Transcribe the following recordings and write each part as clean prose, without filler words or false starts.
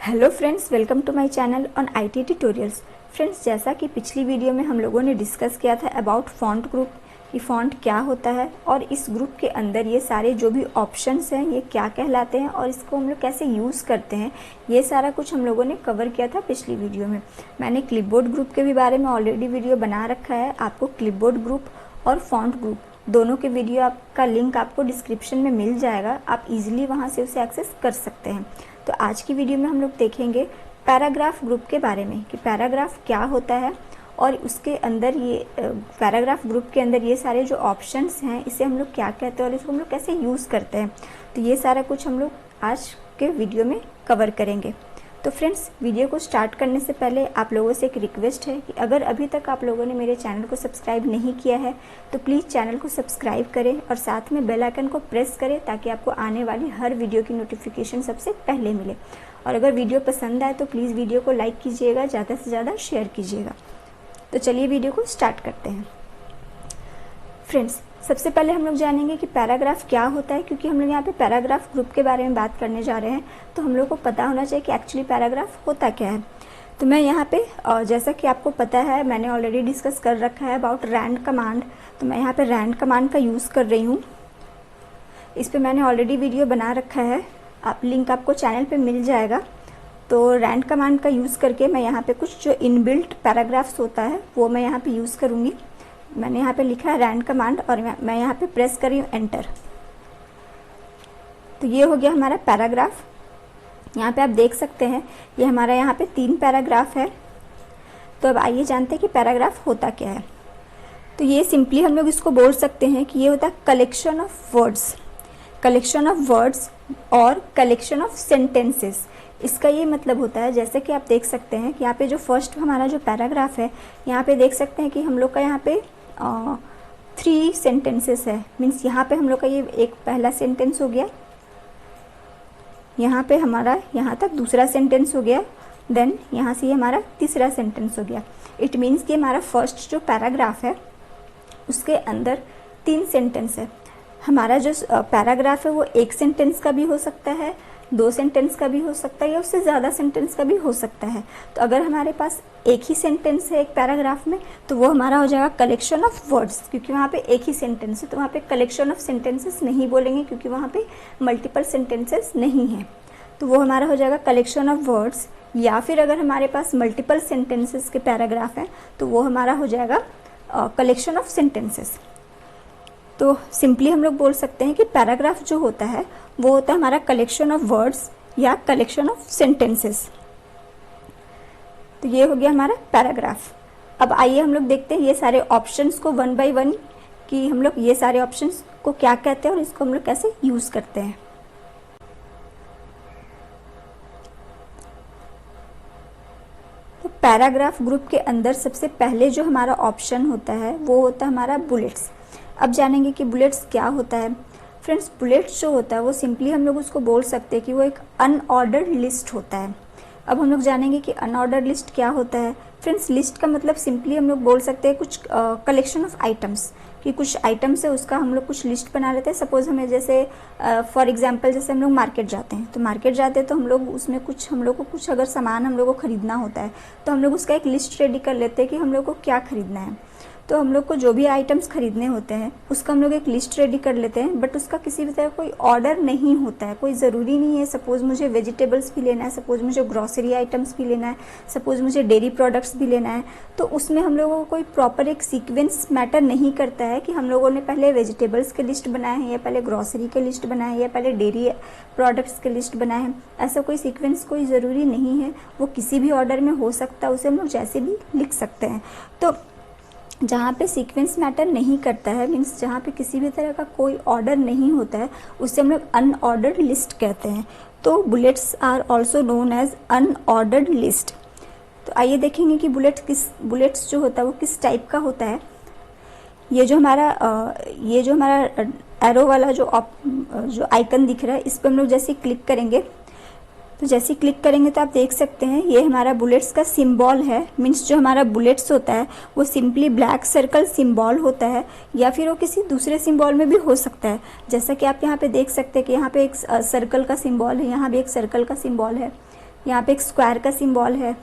Hello friends, welcome to my channel on IT tutorials. Friends, जैसा कि पिछली video में हम लोगों ने डिस्कस किया था अबाउट फॉन्ट ग्रुप कि फॉन्ट क्या होता है और इस ग्रुप के अंदर ये सारे जो भी ऑप्शंस हैं ये क्या कहलाते हैं और इसको हम लोग कैसे यूज़ करते हैं, ये सारा कुछ हम लोगों ने कवर किया था पिछली वीडियो में। मैंने क्लिपबोर्ड ग्रुप के भी बारे में ऑलरेडी वीडियो बना रखा है। आपको क्लिपबोर्ड ग्रुप और फॉन्ट ग्रुप दोनों के वीडियो का लिंक आपको डिस्क्रिप्शन में मिल जाएगा, आप इजीली वहाँ से उसे एक्सेस कर सकते हैं। तो आज की वीडियो में हम लोग देखेंगे पैराग्राफ ग्रुप के बारे में कि पैराग्राफ क्या होता है और उसके अंदर ये पैराग्राफ ग्रुप के अंदर ये सारे जो ऑप्शंस हैं इसे हम लोग क्या कहते हैं और इसको हम लोग कैसे यूज़ करते हैं। तो ये सारा कुछ हम लोग आज के वीडियो में कवर करेंगे। तो फ्रेंड्स, वीडियो को स्टार्ट करने से पहले आप लोगों से एक रिक्वेस्ट है कि अगर अभी तक आप लोगों ने मेरे चैनल को सब्सक्राइब नहीं किया है तो प्लीज़ चैनल को सब्सक्राइब करें और साथ में बेल आइकन को प्रेस करें ताकि आपको आने वाली हर वीडियो की नोटिफिकेशन सबसे पहले मिले। और अगर वीडियो पसंद आए तो प्लीज़ वीडियो को लाइक कीजिएगा, ज़्यादा से ज़्यादा शेयर कीजिएगा। तो चलिए वीडियो को स्टार्ट करते हैं। फ्रेंड्स, सबसे पहले हम लोग जानेंगे कि पैराग्राफ क्या होता है, क्योंकि हम लोग यहाँ पे पैराग्राफ ग्रुप के बारे में बात करने जा रहे हैं तो हम लोग को पता होना चाहिए कि एक्चुअली पैराग्राफ होता क्या है। तो मैं यहाँ पे जैसा कि आपको पता है मैंने ऑलरेडी डिस्कस कर रखा है अबाउट रैंड कमांड, तो मैं यहाँ पे रैंड कमांड का यूज़ कर रही हूँ। इस पर मैंने ऑलरेडी वीडियो बना रखा है, लिंक आपको चैनल पर मिल जाएगा। तो रैंड कमांड का यूज़ करके मैं यहाँ पे कुछ जो इनबिल्ट पैराग्राफ्स होता है वो मैं यहाँ पे यूज़ करूँगी। मैंने यहाँ पे लिखा है रैंड कमांड और मैं यहाँ पे प्रेस कर रही हूँ एंटर। तो ये हो गया हमारा पैराग्राफ। यहाँ पे आप देख सकते हैं ये हमारा यहाँ पे 3 पैराग्राफ है। तो अब आइए जानते हैं कि पैराग्राफ होता क्या है। तो ये सिंपली हम लोग इसको बोल सकते हैं कि ये होता है कलेक्शन ऑफ वर्ड्स और कलेक्शन ऑफ सेंटेंसेस। इसका ये मतलब होता है, जैसे कि आप देख सकते हैं कि यहाँ पे जो फर्स्ट हमारा जो पैराग्राफ है यहाँ पे देख सकते हैं कि हम लोग का यहाँ पे 3 सेंटेंसेस है। मीन्स यहाँ पे हम लोग का ये एक पहला सेंटेंस हो गया, यहाँ पे हमारा यहाँ तक दूसरा सेंटेंस हो गया, देन यहाँ से ये हमारा तीसरा सेंटेंस हो गया। इट मीन्स कि हमारा फर्स्ट जो पैराग्राफ है उसके अंदर 3 सेंटेंस है। हमारा जो पैराग्राफ है वो 1 सेंटेंस का भी हो सकता है, 2 सेंटेंस का भी हो सकता है या उससे ज़्यादा सेंटेंस का भी हो सकता है। तो अगर हमारे पास एक ही सेंटेंस है एक पैराग्राफ में तो वो हमारा हो जाएगा कलेक्शन ऑफ वर्ड्स, क्योंकि वहाँ पे एक ही सेंटेंस है। तो वहाँ पे कलेक्शन ऑफ सेंटेंसेस नहीं बोलेंगे क्योंकि वहाँ पे मल्टीपल सेंटेंसेस नहीं हैं। तो वो हमारा हो जाएगा कलेक्शन ऑफ वर्ड्स। या फिर अगर हमारे पास मल्टीपल सेंटेंसेस के पैराग्राफ हैं तो वो हमारा हो जाएगा कलेक्शन ऑफ सेंटेंसेस। तो सिंपली हम लोग बोल सकते हैं कि पैराग्राफ जो होता है वो होता है हमारा कलेक्शन ऑफ वर्ड्स या कलेक्शन ऑफ सेंटेंसेस। तो ये हो गया हमारा पैराग्राफ। अब आइए हम लोग देखते हैं ये सारे ऑप्शंस को वन बाय वन कि हम लोग ये सारे ऑप्शंस को क्या कहते हैं और इसको हम लोग कैसे यूज़ करते हैं। तो पैराग्राफ ग्रुप के अंदर सबसे पहले जो हमारा ऑप्शन होता है वो होता है हमारा बुलेट्स। अब जानेंगे कि बुलेट्स क्या होता है। फ्रेंड्स, बुलेट्स जो होता है वो सिंपली हम लोग उसको बोल सकते हैं कि वो एक अनऑर्डर्ड लिस्ट होता है। अब हम लोग जानेंगे कि अनऑर्डर्ड लिस्ट क्या होता है। फ्रेंड्स, लिस्ट का मतलब सिंपली हम लोग बोल सकते हैं कुछ कलेक्शन ऑफ आइटम्स, कि कुछ आइटम्स है उसका हम लोग कुछ लिस्ट बना लेते हैं। सपोज हमें जैसे फॉर एग्जांपल जैसे हम लोग मार्केट जाते हैं, तो मार्केट जाते हैं तो हम लोग उसमें कुछ हम लोग को कुछ अगर सामान हम लोग को ख़रीदना होता है तो हम लोग उसका एक लिस्ट रेडी कर लेते हैं कि हम लोग को क्या ख़रीदना है। तो हम लोग को जो भी आइटम्स खरीदने होते हैं उसका हम लोग एक लिस्ट रेडी कर लेते हैं, बट उसका किसी भी तरह कोई ऑर्डर नहीं होता है। कोई ज़रूरी नहीं है सपोज़ मुझे वेजिटेबल्स भी लेना है, सपोज़ मुझे ग्रॉसरी आइटम्स भी लेना है, सपोज़ मुझे डेयरी प्रोडक्ट्स भी लेना है। तो उसमें हम लोगों को कोई प्रॉपर एक सीक्वेंस मैटर नहीं करता है कि हम लोगों ने पहले वेजिटेबल्स के लिस्ट बनाए हैं या पहले ग्रॉसरी के लिस्ट बनाए हैं या पहले डेयरी प्रोडक्ट्स के लिस्ट बनाए हैं। ऐसा कोई सीक्वेंस कोई ज़रूरी नहीं है, वो किसी भी ऑर्डर में हो सकता है, उसे हम लोग जैसे भी लिख सकते हैं। तो जहाँ पे सीक्वेंस मैटर नहीं करता है, मीन्स जहाँ पे किसी भी तरह का कोई ऑर्डर नहीं होता है, उसे हम लोग अनऑर्डर्ड लिस्ट कहते हैं। तो bullets are also known as unordered list. तो आइए देखेंगे कि बुलेट्स जो होता है वो किस टाइप का होता है। ये जो हमारा एरो वाला जो आइकन दिख रहा है इस पर हम लोग जैसे क्लिक करेंगे तो जैसे क्लिक करेंगे तो आप देख सकते हैं ये हमारा बुलेट्स का सिंबल है। मीन्स जो हमारा बुलेट्स होता है वो सिंपली ब्लैक सर्कल सिंबल होता है या फिर वो किसी दूसरे सिंबल में भी हो सकता है। जैसा कि आप यहाँ पे देख सकते हैं कि यहाँ पे एक सर्कल का सिंबल है, यहाँ भी एक सर्कल का सिंबल है। यहाँ पे एक स्क्वायर का सिंबल है,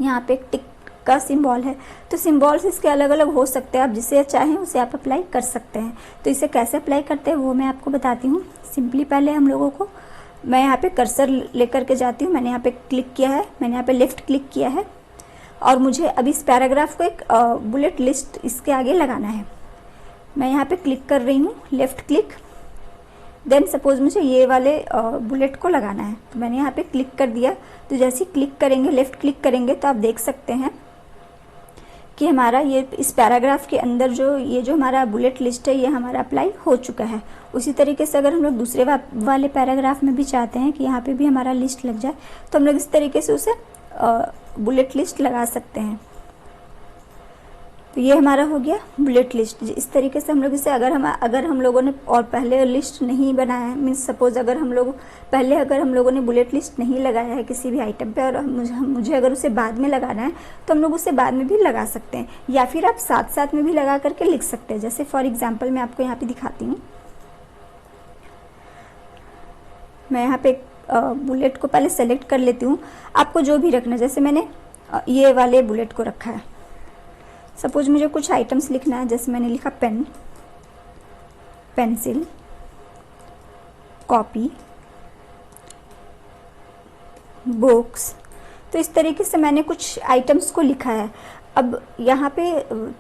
यहाँ पे एक टिक का सिंबल है। तो सिंबल्स इसके अलग अलग हो सकते हैं, आप जिसे चाहें उसे आप अप्लाई कर सकते हैं। तो इसे कैसे अप्लाई करते हैं वो मैं आपको बताती हूँ। सिंपली पहले हम लोगों को, मैं यहाँ पे कर्सर लेकर के जाती हूँ, मैंने यहाँ पे क्लिक किया है, मैंने यहाँ पे लेफ़्ट क्लिक किया है और मुझे अब इस पैराग्राफ को एक बुलेट लिस्ट इसके आगे लगाना है। मैं यहाँ पे क्लिक कर रही हूँ, लेफ़्ट क्लिक, देन सपोज मुझे ये वाले बुलेट को लगाना है, तो मैंने यहाँ पे क्लिक कर दिया। तो जैसे ही क्लिक करेंगे, लेफ़्ट क्लिक करेंगे, तो आप देख सकते हैं कि हमारा ये इस पैराग्राफ के अंदर जो हमारा बुलेट लिस्ट है ये हमारा अप्लाई हो चुका है। उसी तरीके से अगर हम लोग दूसरे वाले पैराग्राफ में भी चाहते हैं कि यहाँ पे भी हमारा लिस्ट लग जाए, तो हम लोग इस तरीके से उसे बुलेट लिस्ट लगा सकते हैं। तो ये हमारा हो गया बुलेट लिस्ट। इस तरीके से हम लोग इसे अगर हम लोगों ने और पहले लिस्ट नहीं बनाया है, मीन्स सपोज अगर हम लोगों ने बुलेट लिस्ट नहीं लगाया है किसी भी आइटम पे और मुझे अगर उसे बाद में लगाना है, तो हम लोग उसे बाद में भी लगा सकते हैं, या फिर आप साथ साथ में भी लगा करके लिख सकते हैं। जैसे फॉर एग्जाम्पल मैं आपको यहाँ पे दिखाती हूँ। मैं यहाँ पे बुलेट को पहले सेलेक्ट कर लेती हूँ, आपको जो भी रखना है। जैसे मैंने ये वाले बुलेट को रखा है, सपोज मुझे कुछ आइटम्स लिखना है, जैसे मैंने लिखा पेन, पेंसिल, कॉपी, बुक्स। तो इस तरीके से मैंने कुछ आइटम्स को लिखा है। अब यहाँ पे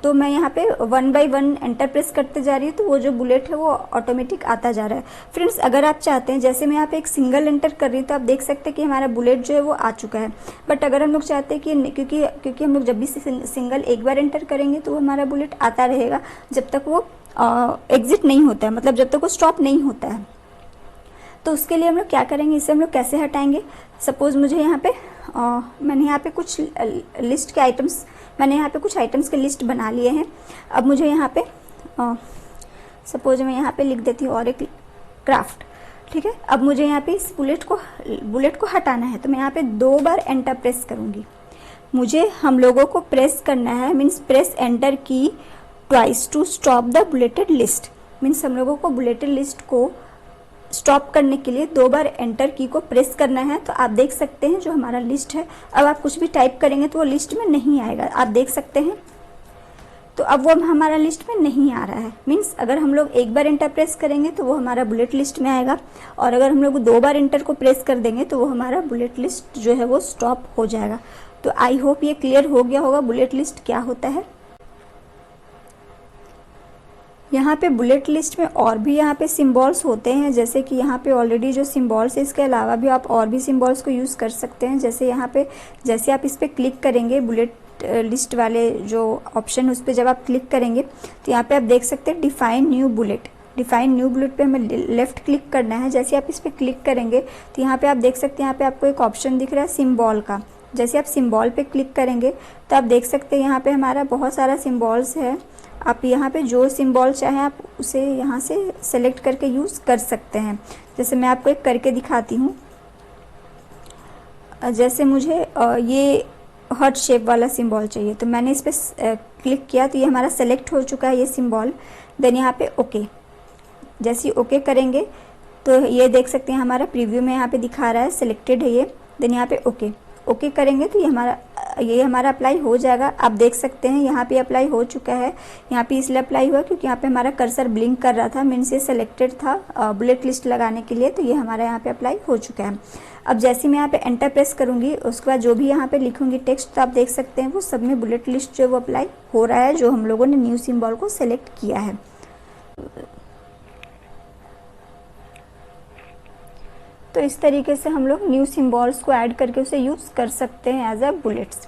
तो मैं यहाँ पे 1 बाय 1 एंटर प्रेस करते जा रही हूँ, तो वो जो बुलेट है वो ऑटोमेटिक आता जा रहा है। फ्रेंड्स, अगर आप चाहते हैं, जैसे मैं यहाँ पे एक सिंगल एंटर कर रही हूँ, तो आप देख सकते हैं कि हमारा बुलेट जो है वो आ चुका है। बट अगर हम लोग चाहते हैं कि क्योंकि हम लोग जब भी सिंगल एक बार एंटर करेंगे तो वो हमारा बुलेट आता रहेगा जब तक वो एग्जिट नहीं होता है, मतलब जब तक वो स्टॉप नहीं होता है। तो उसके लिए हम लोग क्या करेंगे, इसे हम लोग कैसे हटाएंगे। सपोज मुझे यहाँ पे मैंने यहाँ पे कुछ लिस्ट के आइटम्स, मैंने यहाँ पे कुछ आइटम्स के लिस्ट बना लिए हैं। अब मुझे यहाँ पे सपोज मैं यहाँ पे लिख देती हूँ और एक क्राफ्ट, ठीक है। अब मुझे यहाँ पे इस बुलेट को हटाना है, तो मैं यहाँ पे 2 बार एंटर प्रेस करूँगी। मुझे हम लोगों को प्रेस करना है, means press enter key twice to stop the bulleted list. Means हम लोगों को बुलेटेड लिस्ट को स्टॉप करने के लिए 2 बार एंटर की को प्रेस करना है। तो आप देख सकते हैं जो हमारा लिस्ट है, अब आप कुछ भी टाइप करेंगे तो वो लिस्ट में नहीं आएगा, आप देख सकते हैं। तो अब वो हमारा लिस्ट में नहीं आ रहा है। मीन्स अगर हम लोग एक बार एंटर प्रेस करेंगे तो वो हमारा बुलेट लिस्ट में आएगा, और अगर हम लोग 2 बार एंटर को प्रेस कर देंगे तो वो हमारा बुलेट लिस्ट जो है वो स्टॉप हो जाएगा। तो आई होप ये क्लियर हो गया होगा बुलेट लिस्ट क्या होता है। यहाँ पे बुलेट लिस्ट में और भी यहाँ पे सिंबल्स होते हैं, जैसे कि यहाँ पे ऑलरेडी जो सिंबल्स है, इसके अलावा भी आप और भी सिंबल्स को यूज़ कर सकते हैं। जैसे यहाँ पे जैसे आप इस पर क्लिक करेंगे, बुलेट लिस्ट वाले जो ऑप्शन उस पर जब आप क्लिक करेंगे तो यहाँ पे आप देख सकते हैं define new bullet. Define new bullet पे हमें लेफ़्ट क्लिक करना है। जैसे आप इस पर क्लिक करेंगे तो यहाँ पे आप देख सकते हैं, यहाँ पे आपको एक ऑप्शन दिख रहा है सिंबल का। जैसे आप सिंबल पे क्लिक करेंगे तो आप देख सकते हैं यहाँ पे हमारा बहुत सारा सिंबल्स है। आप यहाँ पे जो सिंबल चाहें आप उसे यहाँ से सेलेक्ट करके यूज़ कर सकते हैं। जैसे मैं आपको एक करके दिखाती हूँ। जैसे मुझे ये हार्ट शेप वाला सिंबल चाहिए, तो मैंने इस पर क्लिक किया तो ये हमारा सेलेक्ट हो चुका है ये सिंबल। देन यहाँ पे ओके, जैसे ही ओके करेंगे तो ये देख सकते हैं हमारा प्रीव्यू में यहाँ पे दिखा रहा है सिलेक्टेड है ये। देन यहाँ पे ओके करेंगे तो ये हमारा अप्लाई हो जाएगा। आप देख सकते हैं यहाँ पे अप्लाई हो चुका है। यहाँ पे इसलिए अप्लाई हुआ क्योंकि यहाँ पे हमारा कर्सर ब्लिंक कर रहा था, मीन्स ये सेलेक्टेड था बुलेट लिस्ट लगाने के लिए, तो ये हमारा यहाँ पे अप्लाई हो चुका है। अब जैसे मैं यहाँ पे एंटर प्रेस करूँगी, उसके बाद जो भी यहाँ पे लिखूँगी टेक्स्ट, तो आप देख सकते हैं वो सब में बुलेट लिस्ट जो वो अप्लाई हो रहा है, जो हम लोगों ने न्यू सिंबल को सेलेक्ट किया है। तो इस तरीके से हम लोग न्यू सिंबल्स को ऐड करके उसे यूज़ कर सकते हैं एज अ बुलेट्स।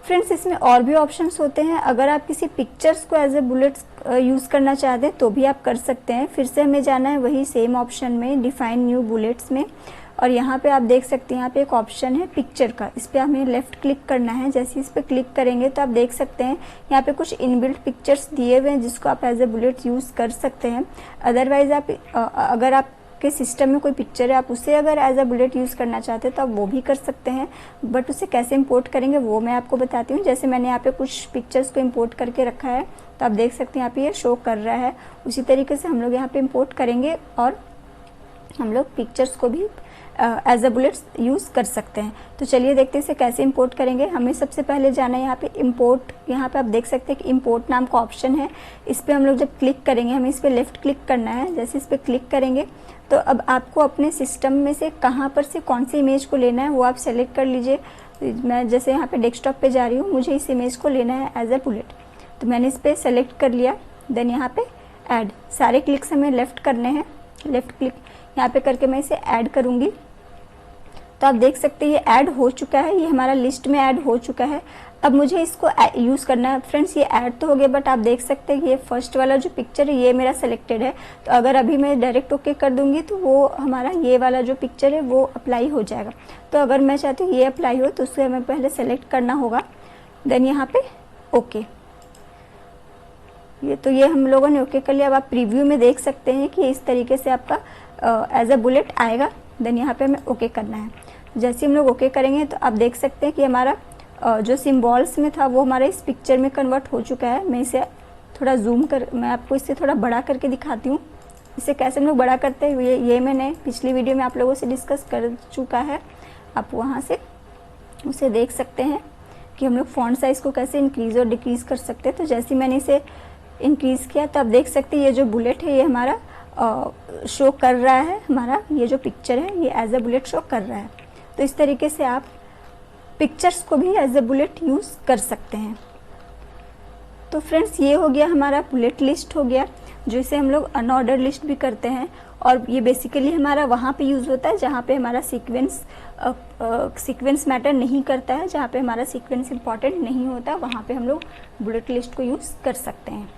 फ्रेंड्स, इसमें और भी ऑप्शंस होते हैं। अगर आप किसी पिक्चर्स को एज ए बुलेट्स यूज़ करना चाहते हैं तो भी आप कर सकते हैं। फिर से हमें जाना है वही सेम ऑप्शन में, डिफाइन न्यू बुलेट्स में, और यहाँ पे आप देख सकते हैं यहाँ पे एक ऑप्शन है पिक्चर का, इस पर हमें लेफ़्ट क्लिक करना है। जैसे इस पर क्लिक करेंगे तो आप देख सकते हैं यहाँ पे कुछ इनबिल्ट पिक्चर्स दिए हुए हैं जिसको आप एज ए बुलेट यूज़ कर सकते हैं। अदरवाइज आप अगर आप के सिस्टम में कोई पिक्चर है, आप उसे अगर एज अ बुलेट यूज़ करना चाहते हैं तो आप वो भी कर सकते हैं, बट उसे कैसे इंपोर्ट करेंगे वो मैं आपको बताती हूँ। जैसे मैंने यहाँ पे कुछ पिक्चर्स को इंपोर्ट करके रखा है, तो आप देख सकते हैं यहाँ पे ये शो कर रहा है। उसी तरीके से हम लोग यहाँ पे इंपोर्ट करेंगे और हम लोग पिक्चर्स को भी एज अ बुलेट यूज़ कर सकते हैं। तो चलिए देखते हैं इसे कैसे इंपोर्ट करेंगे। हमें सबसे पहले जाना है यहाँ पे इंपोर्ट। यहाँ पे आप देख सकते हैं कि इंपोर्ट नाम का ऑप्शन है, इस पर हम लोग जब क्लिक करेंगे, हमें इस पर लेफ्ट क्लिक करना है। जैसे इस पर क्लिक करेंगे तो अब आपको अपने सिस्टम में से कहाँ पर से कौन सी इमेज को लेना है वो आप सेलेक्ट कर लीजिए। मैं जैसे यहाँ पे डेस्कटॉप पे जा रही हूँ, मुझे इस इमेज को लेना है एज अ बुलेट, तो मैंने इस पर सेलेक्ट कर लिया। देन यहाँ पे ऐड, सारे क्लिक्स हमें लेफ्ट करने हैं, लेफ्ट क्लिक यहाँ पे करके मैं इसे ऐड करूँगी। तो आप देख सकते हैं ये ऐड हो चुका है, ये हमारा लिस्ट में ऐड हो चुका है। अब मुझे इसको यूज़ करना है। फ्रेंड्स ये ऐड तो हो गया, बट आप देख सकते हैं कि ये फर्स्ट वाला जो पिक्चर है ये मेरा सेलेक्टेड है। तो अगर अभी मैं डायरेक्ट ओके कर दूंगी तो वो हमारा ये वाला जो पिक्चर है वो अप्लाई हो जाएगा। तो अगर मैं चाहती हूँ ये अप्लाई हो तो उससे हमें पहले सेलेक्ट करना होगा, देन यहाँ पे ओके। ये हम लोगों ने ओके कर लिया। अब आप प्रीव्यू में देख सकते हैं कि इस तरीके से आपका एज अ बुलेट आएगा। देन यहाँ पे हमें ओके करना है। जैसे हम लोग ओके करेंगे तो आप देख सकते हैं कि हमारा जो सिम्बॉल्स में था वो हमारे इस पिक्चर में कन्वर्ट हो चुका है। मैं इसे थोड़ा मैं आपको इसे थोड़ा बड़ा करके दिखाती हूँ। इसे कैसे हम लोग बड़ा करते हैं ये मैंने पिछली वीडियो में आप लोगों से डिस्कस कर चुका है। आप वहाँ से उसे देख सकते हैं कि हम लोग फॉन्ट साइज़ को कैसे इंक्रीज़ और डिक्रीज़ कर सकते हैं। तो जैसे मैंने इसे इंक्रीज़ किया तो आप देख सकते हैं ये जो बुलेट है ये हमारा शो कर रहा है, हमारा ये जो पिक्चर है ये एज अ बुलेट शो कर रहा है। तो इस तरीके से आप पिक्चर्स को भी एज अ बुलेट यूज़ कर सकते हैं। तो फ्रेंड्स ये हो गया हमारा बुलेट लिस्ट हो गया, जो इसे हम लोग अनऑर्डर लिस्ट भी करते हैं। और ये बेसिकली हमारा वहाँ पे यूज़ होता है जहाँ पे हमारा सीक्वेंस मैटर नहीं करता है, जहाँ पे हमारा सीक्वेंस इंपॉर्टेंट नहीं होता, वहाँ पे हम लोग बुलेट लिस्ट को यूज़ कर सकते हैं।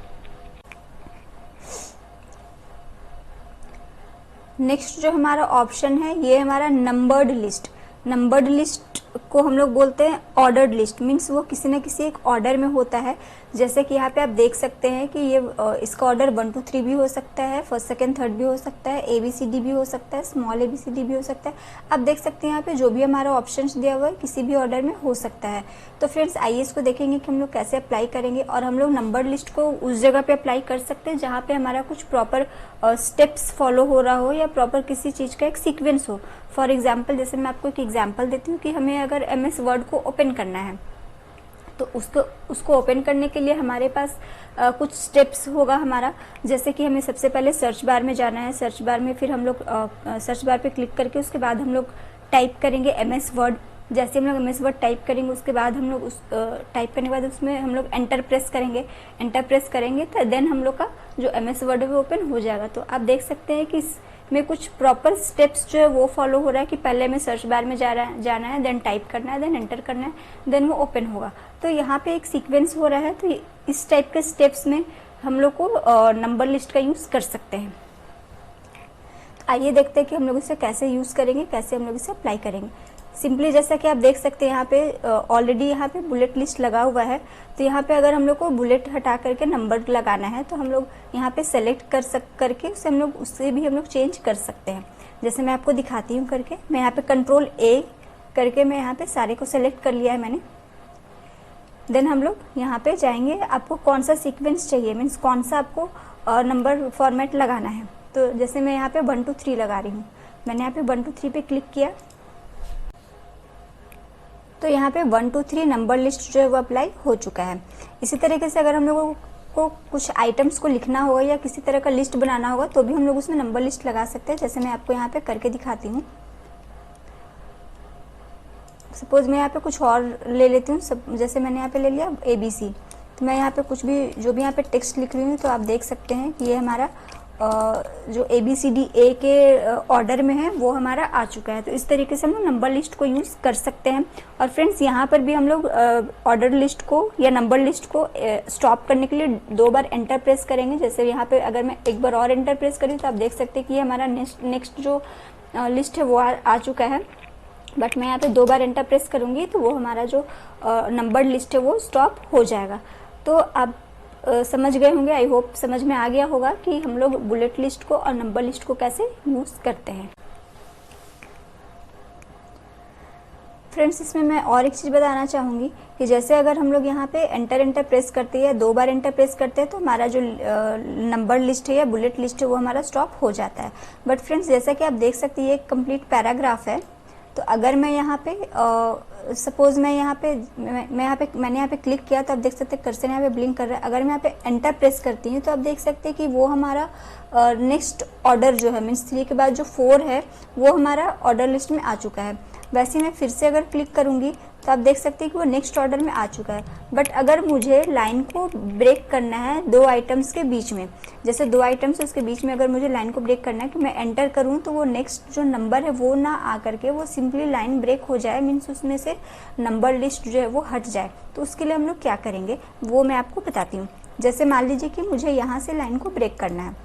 नेक्स्ट जो हमारा ऑप्शन है ये हमारा नंबर्ड लिस्ट। नंबर्ड लिस्ट को हम लोग बोलते हैं ऑर्डर्ड लिस्ट, मीन्स वो किसी न किसी एक ऑर्डर में होता है। जैसे कि यहाँ पे आप देख सकते हैं कि ये इसका ऑर्डर 1 2 3 भी हो सकता है, फर्स्ट सेकंड थर्ड भी हो सकता है, ABCD भी हो सकता है, स्मॉल ABCD भी हो सकता है। आप देख सकते हैं यहाँ पे जो भी हमारा ऑप्शंस दिया हुआ है किसी भी ऑर्डर में हो सकता है। तो फ्रेंड्स आइए इसको देखेंगे कि हम लोग कैसे अप्लाई करेंगे। और हम लोग नंबर्ड लिस्ट को उस जगह पे अप्लाई कर सकते हैं जहाँ पे हमारा कुछ प्रॉपर स्टेप्स फॉलो हो रहा हो या प्रॉपर किसी चीज़ का एक सीक्वेंस हो। फॉर एग्जाम्पल जैसे मैं आपको एक एग्जाम्पल देती हूँ कि हमें अगर MS वर्ड को ओपन करना है तो उसको ओपन करने के लिए हमारे पास कुछ स्टेप्स होगा हमारा। जैसे कि हमें सबसे पहले सर्च बार में जाना है। सर्च बार में फिर हम लोग सर्च बार पे क्लिक करके उसके बाद हम लोग टाइप करेंगे MS वर्ड। जैसे हम लोग MS वर्ड टाइप करेंगे उसके बाद हम लोग उस टाइप करने के बाद उसमें हम लोग एंटर प्रेस करेंगे। एंटर प्रेस करेंगे तो देन हम लोग का जो MS वर्ड है वो ओपन हो जाएगा। तो आप देख सकते हैं कि में कुछ प्रॉपर स्टेप्स जो है वो फॉलो हो रहा है कि पहले हमें सर्च बार में जाना है, देन टाइप करना है, देन एंटर करना है, देन वो ओपन होगा। तो यहाँ पे एक सीक्वेंस हो रहा है। तो इस टाइप के स्टेप्स में हम लोग को नंबर लिस्ट का यूज़ कर सकते हैं। तो आइए देखते हैं कि हम लोग इसे कैसे यूज़ करेंगे, कैसे हम लोग इसे अप्लाई करेंगे। सिंपली जैसा कि आप देख सकते हैं यहाँ पे ऑलरेडी यहाँ पे बुलेट लिस्ट लगा हुआ है। तो यहाँ पे अगर हम लोग को बुलेट हटा करके नंबर लगाना है तो हम लोग यहाँ पे सेलेक्ट करके उसे हम लोग उससे भी हम लोग चेंज कर सकते हैं। जैसे मैं आपको दिखाती हूँ करके, मैं यहाँ पे कंट्रोल A करके मैं यहाँ पे सारे को सेलेक्ट कर लिया है मैंने। देन हम लोग यहाँ पे जाएंगे, आपको कौन सा सीक्वेंस चाहिए, मीन्स कौन सा आपको नंबर फॉर्मेट लगाना है। तो जैसे मैं यहाँ पे 1 2 3 लगा रही हूँ, मैंने यहाँ पे 1 2 3 पे क्लिक किया तो यहाँ पे 1 2 3 नंबर लिस्ट जो है वो अप्लाई हो चुका है। इसी तरीके से अगर हम लोगों को कुछ आइटम्स को लिखना होगा या किसी तरह का लिस्ट बनाना होगा तो भी हम लोग उसमें नंबर लिस्ट लगा सकते हैं। जैसे मैं आपको यहाँ पे करके दिखाती हूँ। सपोज मैं यहाँ पे कुछ और ले लेती हूँ। जैसे मैंने यहाँ पे ले लिया ABC, तो मैं यहाँ पे कुछ भी जो भी यहाँ पे टेक्स्ट लिख रही हूँ तो आप देख सकते हैं कि ये हमारा जो ABCD के ऑर्डर में है वो हमारा आ चुका है। तो इस तरीके से हम लोग नंबर लिस्ट को यूज़ कर सकते हैं। और फ्रेंड्स यहाँ पर भी हम लोग ऑर्डर लिस्ट को या नंबर लिस्ट को स्टॉप करने के लिए 2 बार एंटर प्रेस करेंगे। जैसे यहाँ पे अगर मैं एक बार और एंटर प्रेस करूँ तो आप देख सकते हैं कि ये हमारा नेक्स्ट जो लिस्ट है वो आ चुका है। बट मैं यहाँ पे 2 बार एंटर प्रेस करूँगी तो वो हमारा जो नंबर लिस्ट है वो स्टॉप हो जाएगा। तो आप समझ गए होंगे, आई होप समझ में आ गया होगा कि हम लोग बुलेट लिस्ट को और नंबर लिस्ट को कैसे यूज़ करते हैं। फ्रेंड्स इसमें मैं और एक चीज़ बताना चाहूँगी कि जैसे अगर हम लोग यहाँ पे एंटर प्रेस करते हैं या 2 बार एंटर प्रेस करते हैं तो हमारा जो नंबर लिस्ट है या बुलेट लिस्ट है वो हमारा स्टॉप हो जाता है। बट फ्रेंड्स जैसा कि आप देख सकते हैं ये एक कंप्लीट पैराग्राफ है, तो अगर मैं यहाँ पे सपोज मैंने यहाँ पे क्लिक किया तो आप देख सकते हैं कर्सर यहाँ पे ब्लिंक कर रहा है। अगर मैं यहाँ पे एंटर प्रेस करती हूँ तो आप देख सकते हैं कि वो हमारा नेक्स्ट ऑर्डर जो है मीन्स 3 के बाद जो 4 है वो हमारा ऑर्डर लिस्ट में आ चुका है। वैसे मैं फिर से अगर क्लिक करूँगी तो आप देख सकते हैं कि वो नेक्स्ट ऑर्डर में आ चुका है। बट अगर मुझे लाइन को ब्रेक करना है 2 आइटम्स के बीच में, जैसे 2 आइटम्स उसके बीच में अगर मुझे लाइन को ब्रेक करना है कि मैं एंटर करूं तो वो नेक्स्ट जो नंबर है वो ना आ करके वो सिंपली लाइन ब्रेक हो जाए, मीन्स उसमें से नंबर लिस्ट जो है वो हट जाए। तो उसके लिए हम लोग क्या करेंगे वो मैं आपको बताती हूँ। जैसे मान लीजिए कि मुझे यहाँ से लाइन को ब्रेक करना है,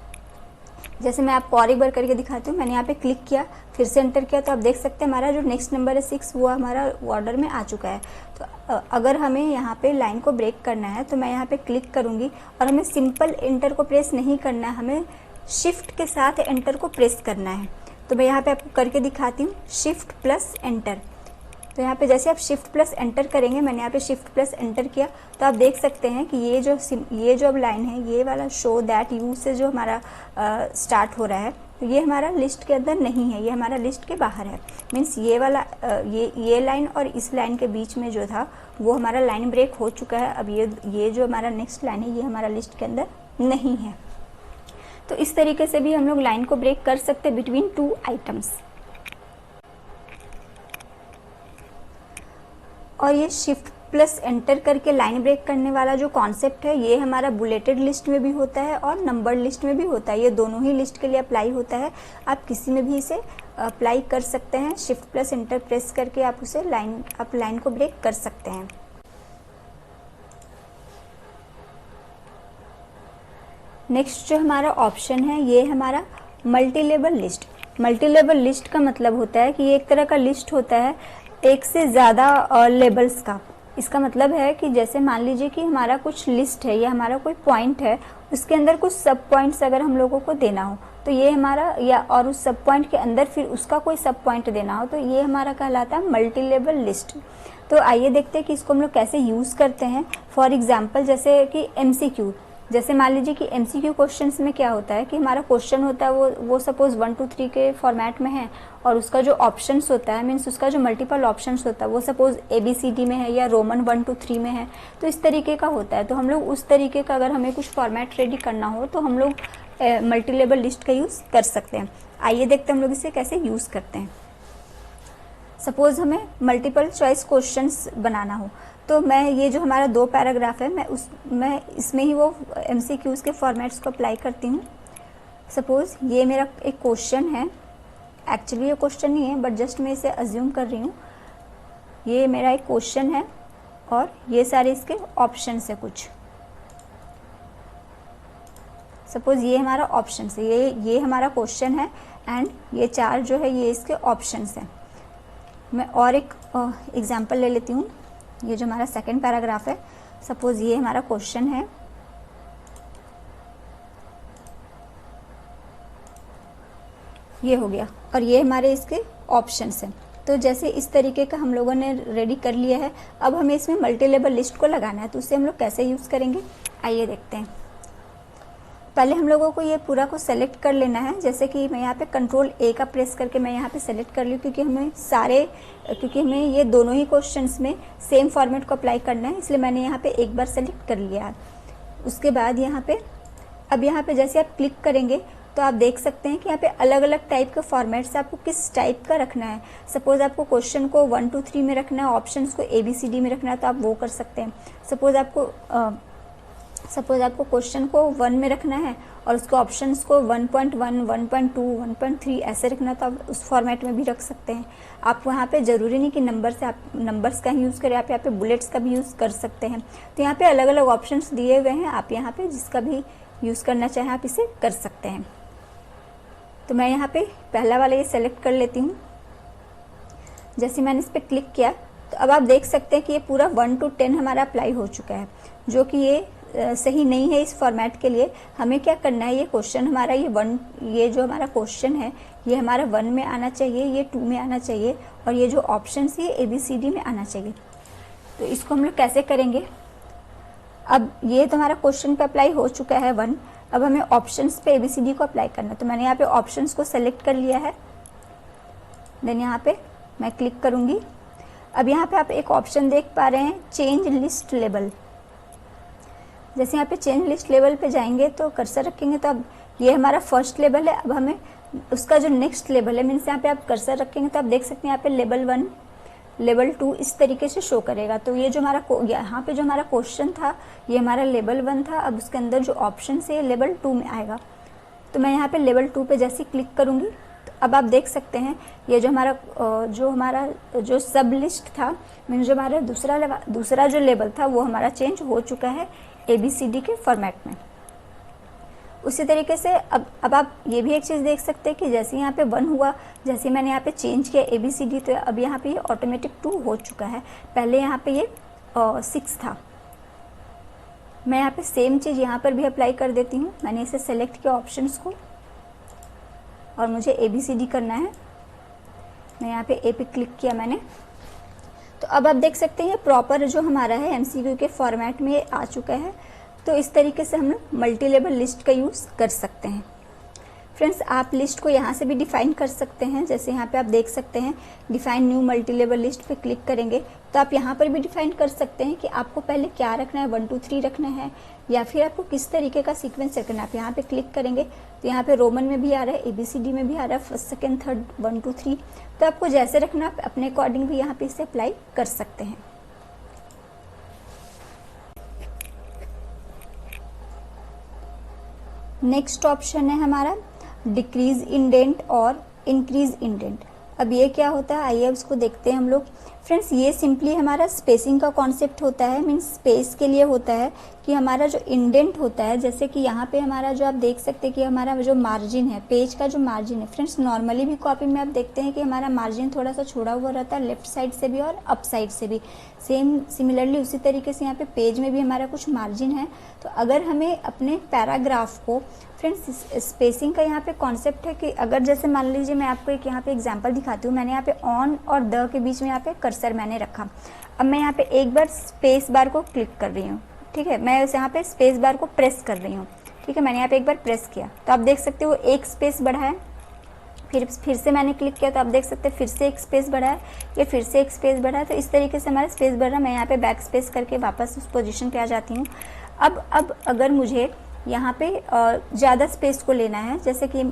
जैसे मैं आपको और एक बार करके दिखाती हूँ। मैंने यहाँ पे क्लिक किया, फिर से एंटर किया तो आप देख सकते हैं हमारा जो नेक्स्ट नंबर है 6 वो हमारा ऑर्डर में आ चुका है। तो अगर हमें यहाँ पे लाइन को ब्रेक करना है तो मैं यहाँ पे क्लिक करूँगी और हमें सिंपल एंटर को प्रेस नहीं करना है, हमें शिफ्ट के साथ एंटर को प्रेस करना है। तो मैं यहाँ पे आपको करके दिखाती हूँ, शिफ्ट प्लस एंटर। तो यहाँ पे जैसे आप शिफ्ट प्लस एंटर करेंगे, मैंने यहाँ पे शिफ्ट प्लस एंटर किया तो आप देख सकते हैं कि ये जो अब लाइन है ये वाला शो दैट यू से जो हमारा स्टार्ट हो रहा है तो ये हमारा लिस्ट के अंदर नहीं है, ये हमारा लिस्ट के बाहर है। मीन्स ये वाला ये लाइन और इस लाइन के बीच में जो था वो हमारा लाइन ब्रेक हो चुका है। अब ये जो हमारा नेक्स्ट लाइन है ये हमारा लिस्ट के अंदर नहीं है। तो इस तरीके से भी हम लोग लाइन को ब्रेक कर सकते हैं बिटवीन 2 आइटम्स। और ये शिफ्ट प्लस एंटर करके लाइन ब्रेक करने वाला जो कॉन्सेप्ट है ये हमारा बुलेटेड लिस्ट में भी होता है और नंबर लिस्ट में भी होता है। ये दोनों ही लिस्ट के लिए अप्लाई होता है, आप किसी में भी इसे अप्लाई कर सकते हैं। शिफ्ट प्लस एंटर प्रेस करके आप लाइन को ब्रेक कर सकते हैं। नेक्स्ट जो हमारा ऑप्शन है ये हमारा मल्टीलेबल लिस्ट। मल्टीलेबल लिस्ट का मतलब होता है कि ये एक तरह का लिस्ट होता है एक से ज़्यादा लेबल्स का। इसका मतलब है कि जैसे मान लीजिए कि हमारा कुछ लिस्ट है या हमारा कोई पॉइंट है, उसके अंदर कुछ सब पॉइंट्स अगर हम लोगों को देना हो तो ये हमारा, या और उस सब पॉइंट के अंदर फिर उसका कोई सब पॉइंट देना हो तो ये हमारा कहलाता है मल्टीलेबल लिस्ट। तो आइए देखते हैं कि इसको हम लोग कैसे यूज़ करते हैं। फॉर एग्जाम्पल जैसे कि MCQ, जैसे मान लीजिए कि MCQ क्वेश्चंस में क्या होता है कि हमारा क्वेश्चन होता है वो सपोज 1 2 3 के फॉर्मेट में है और उसका जो ऑप्शंस होता है मीन्स उसका जो मल्टीपल ऑप्शंस होता है वो सपोज ABCD में है या रोमन 1 2 3 में है। तो इस तरीके का होता है। तो हम लोग उस तरीके का अगर हमें कुछ फॉर्मेट रेडी करना हो तो हम लोग मल्टीलेबल लिस्ट का यूज़ कर सकते हैं। आइए देखते हैं हम लोग इसे कैसे यूज़ करते हैं। सपोज हमें मल्टीपल चॉइस क्वेश्चंस बनाना हो तो मैं ये जो हमारा 2 पैराग्राफ है मैं इसमें ही वो MCQs के फॉर्मेट्स को अप्लाई करती हूँ। सपोज ये मेरा एक क्वेश्चन है, एक्चुअली ये क्वेश्चन नहीं है बट जस्ट मैं इसे अज्यूम कर रही हूँ। ये मेरा एक क्वेश्चन है और ये सारे इसके ऑप्शंस है कुछ। सपोज ये हमारा ऑप्शंस है, ये हमारा क्वेश्चन है एंड ये 4 जो है ये इसके ऑप्शंस हैं। मैं और एक एग्जांपल ले लेती हूँ। ये जो हमारा सेकंड पैराग्राफ है, सपोज ये हमारा क्वेश्चन है, ये हो गया और ये हमारे इसके ऑप्शंस हैं। तो जैसे इस तरीके का हम लोगों ने रेडी कर लिया है। अब हमें इसमें मल्टीलेबल लिस्ट को लगाना है तो उससे हम लोग कैसे यूज़ करेंगे आइए देखते हैं। पहले हम लोगों को ये पूरा को सेलेक्ट कर लेना है। जैसे कि मैं यहाँ पे Ctrl A का प्रेस करके मैं यहाँ पे सेलेक्ट कर लूँ क्योंकि हमें ये दोनों ही क्वेश्चंस में सेम फॉर्मेट को अप्लाई करना है, इसलिए मैंने यहाँ पे एक बार सेलेक्ट कर लिया है। उसके बाद यहाँ पे जैसे आप क्लिक करेंगे तो आप देख सकते हैं कि यहाँ पे अलग अलग टाइप के फॉर्मेट से आपको किस टाइप का रखना है। सपोज आपको क्वेश्चन को 1 2 3 में रखना है, ऑप्शंस को ABCD में रखना है तो आप वो कर सकते हैं। सपोज आपको क्वेश्चन को 1 में रखना है और उसको ऑप्शंस को 1.1, 1.2, 1.3 ऐसे रखना तो आप उस फॉर्मेट में भी रख सकते हैं। आप वहाँ पे ज़रूरी नहीं कि नंबर्स का ही यूज़ करें, आप यहाँ पे बुलेट्स का भी यूज़ कर सकते हैं। तो यहाँ पे अलग अलग ऑप्शंस दिए हुए हैं, आप यहाँ पे जिसका भी यूज़ करना चाहें आप इसे कर सकते हैं। तो मैं यहाँ पे पहला वाला ये सेलेक्ट कर लेती हूँ। जैसे मैंने इस पर क्लिक किया तो अब आप देख सकते हैं कि ये पूरा 1 to 10 हमारा अप्लाई हो चुका है, जो कि ये सही नहीं है इस फॉर्मेट के लिए। हमें क्या करना है, ये क्वेश्चन हमारा ये जो हमारा क्वेश्चन है ये हमारा 1 में आना चाहिए, ये 2 में आना चाहिए और ये जो ऑप्शन है ये ABCD में आना चाहिए। तो इसको हम लोग कैसे करेंगे, अब ये तो हमारा क्वेश्चन पे अप्लाई हो चुका है 1, अब हमें ऑप्शंस पे ABCD को अप्लाई करना है। तो मैंने यहाँ पे ऑप्शंस को सेलेक्ट कर लिया है, देन यहाँ पे मैं क्लिक करूँगी। अब यहाँ पे आप एक ऑप्शन देख पा रहे हैं, चेंज लिस्ट लेबल। जैसे यहाँ पे चेंज लिस्ट लेवल पे जाएंगे तो कर्सर रखेंगे तो अब ये हमारा फर्स्ट लेवल है, अब हमें उसका जो नेक्स्ट लेवल है मीन्स यहाँ पे आप कर्सर रखेंगे तो आप देख सकते हैं यहाँ पे लेवल 1 लेवल 2 इस तरीके से शो करेगा। तो ये जो हमारा यहाँ पे जो हमारा क्वेश्चन था ये हमारा लेवल 1 था, अब उसके अंदर जो ऑप्शन है लेवल 2 में आएगा। तो मैं यहाँ पे लेवल 2 पे जैसे क्लिक करूँगी तो अब आप देख सकते हैं ये जो हमारा जो सब लिस्ट था मीन जो हमारा दूसरा जो लेवल था वो हमारा चेंज हो चुका है ABCD के फॉर्मेट में। उसी तरीके से अब आप ये भी एक चीज़ देख सकते हैं कि जैसे यहाँ पे 1 हुआ, जैसे मैंने यहाँ पे चेंज किया ABCD तो अब यहाँ पे ये ऑटोमेटिक 2 हो चुका है, पहले यहाँ पे ये 6 था। मैं यहाँ पे सेम चीज़ यहाँ पर भी अप्लाई कर देती हूँ। मैंने इसे सेलेक्ट किया ऑप्शंस को और मुझे ABCD करना है, मैं यहाँ पे A पे क्लिक किया मैंने। तो अब आप देख सकते हैं प्रॉपर जो हमारा है MCQ के फॉर्मेट में ये आ चुका है। तो इस तरीके से हम लोग मल्टी लेवल लिस्ट का यूज़ कर सकते हैं। फ्रेंड्स आप लिस्ट को यहाँ से भी डिफाइन कर सकते हैं, जैसे यहाँ पे आप देख सकते हैं define new multi level list पे क्लिक करेंगे तो आप यहाँ पर भी डिफाइन कर सकते हैं कि आपको पहले क्या रखना है, 1 2 3 रखना है या फिर आपको किस तरीके का सीक्वेंस रखना है। आप यहाँ पे क्लिक करेंगे तो यहाँ पे रोमन में भी आ रहा है, ABCD में भी आ रहा है, फर्स्ट सेकेंड थर्ड 1 2 3। तो आपको जैसे रखना आप अपने अकॉर्डिंग भी यहाँ पे इसे अप्लाई कर सकते हैं। नेक्स्ट ऑप्शन है हमारा डिक्रीज इंडेंट और इंक्रीज इंडेंट। अब ये क्या होता है आइए उसको देखते हैं हम लोग। फ्रेंड्स ये सिंपली हमारा स्पेसिंग का कॉन्सेप्ट होता है, मीन्स स्पेस के लिए होता है कि हमारा जो इंडेंट होता है, जैसे कि यहाँ पे हमारा जो आप देख सकते हैं कि हमारा जो मार्जिन है, पेज का जो मार्जिन है, फ्रेंड्स नॉर्मली भी कॉपी में आप देखते हैं कि हमारा मार्जिन थोड़ा सा छोड़ा हुआ रहता है लेफ्ट साइड से भी और अप साइड से भी। सिमिलरली उसी तरीके से यहाँ पे पेज में भी हमारा कुछ मार्जिन है। तो अगर हमें अपने पैराग्राफ को फ्रेंड्स स्पेसिंग का यहाँ पे कॉन्सेप्ट है कि अगर जैसे मान लीजिए मैं आपको एक यहाँ पे एग्जांपल दिखाती हूँ। मैंने यहाँ पे ऑन और द के बीच में यहाँ पे कर्सर मैंने रखा। अब मैं यहाँ पे एक बार स्पेस बार को क्लिक कर रही हूँ, ठीक है, मैं यहाँ पे स्पेस बार को प्रेस कर रही हूँ, ठीक है, मैंने यहाँ पे एक बार प्रेस किया तो आप देख सकते हो एक स्पेस बढ़ा है। फिर से मैंने क्लिक किया तो आप देख सकते हैं फिर से एक स्पेस बढ़ा है, ये फिर से एक स्पेस बढ़ा है। तो इस तरीके से हमारा स्पेस बढ़ रहा है। मैं यहाँ पे बैक स्पेस करके वापस उस पोजीशन पे आ जाती हूँ। अब अगर मुझे यहाँ पे ज़्यादा स्पेस को लेना है, जैसे कि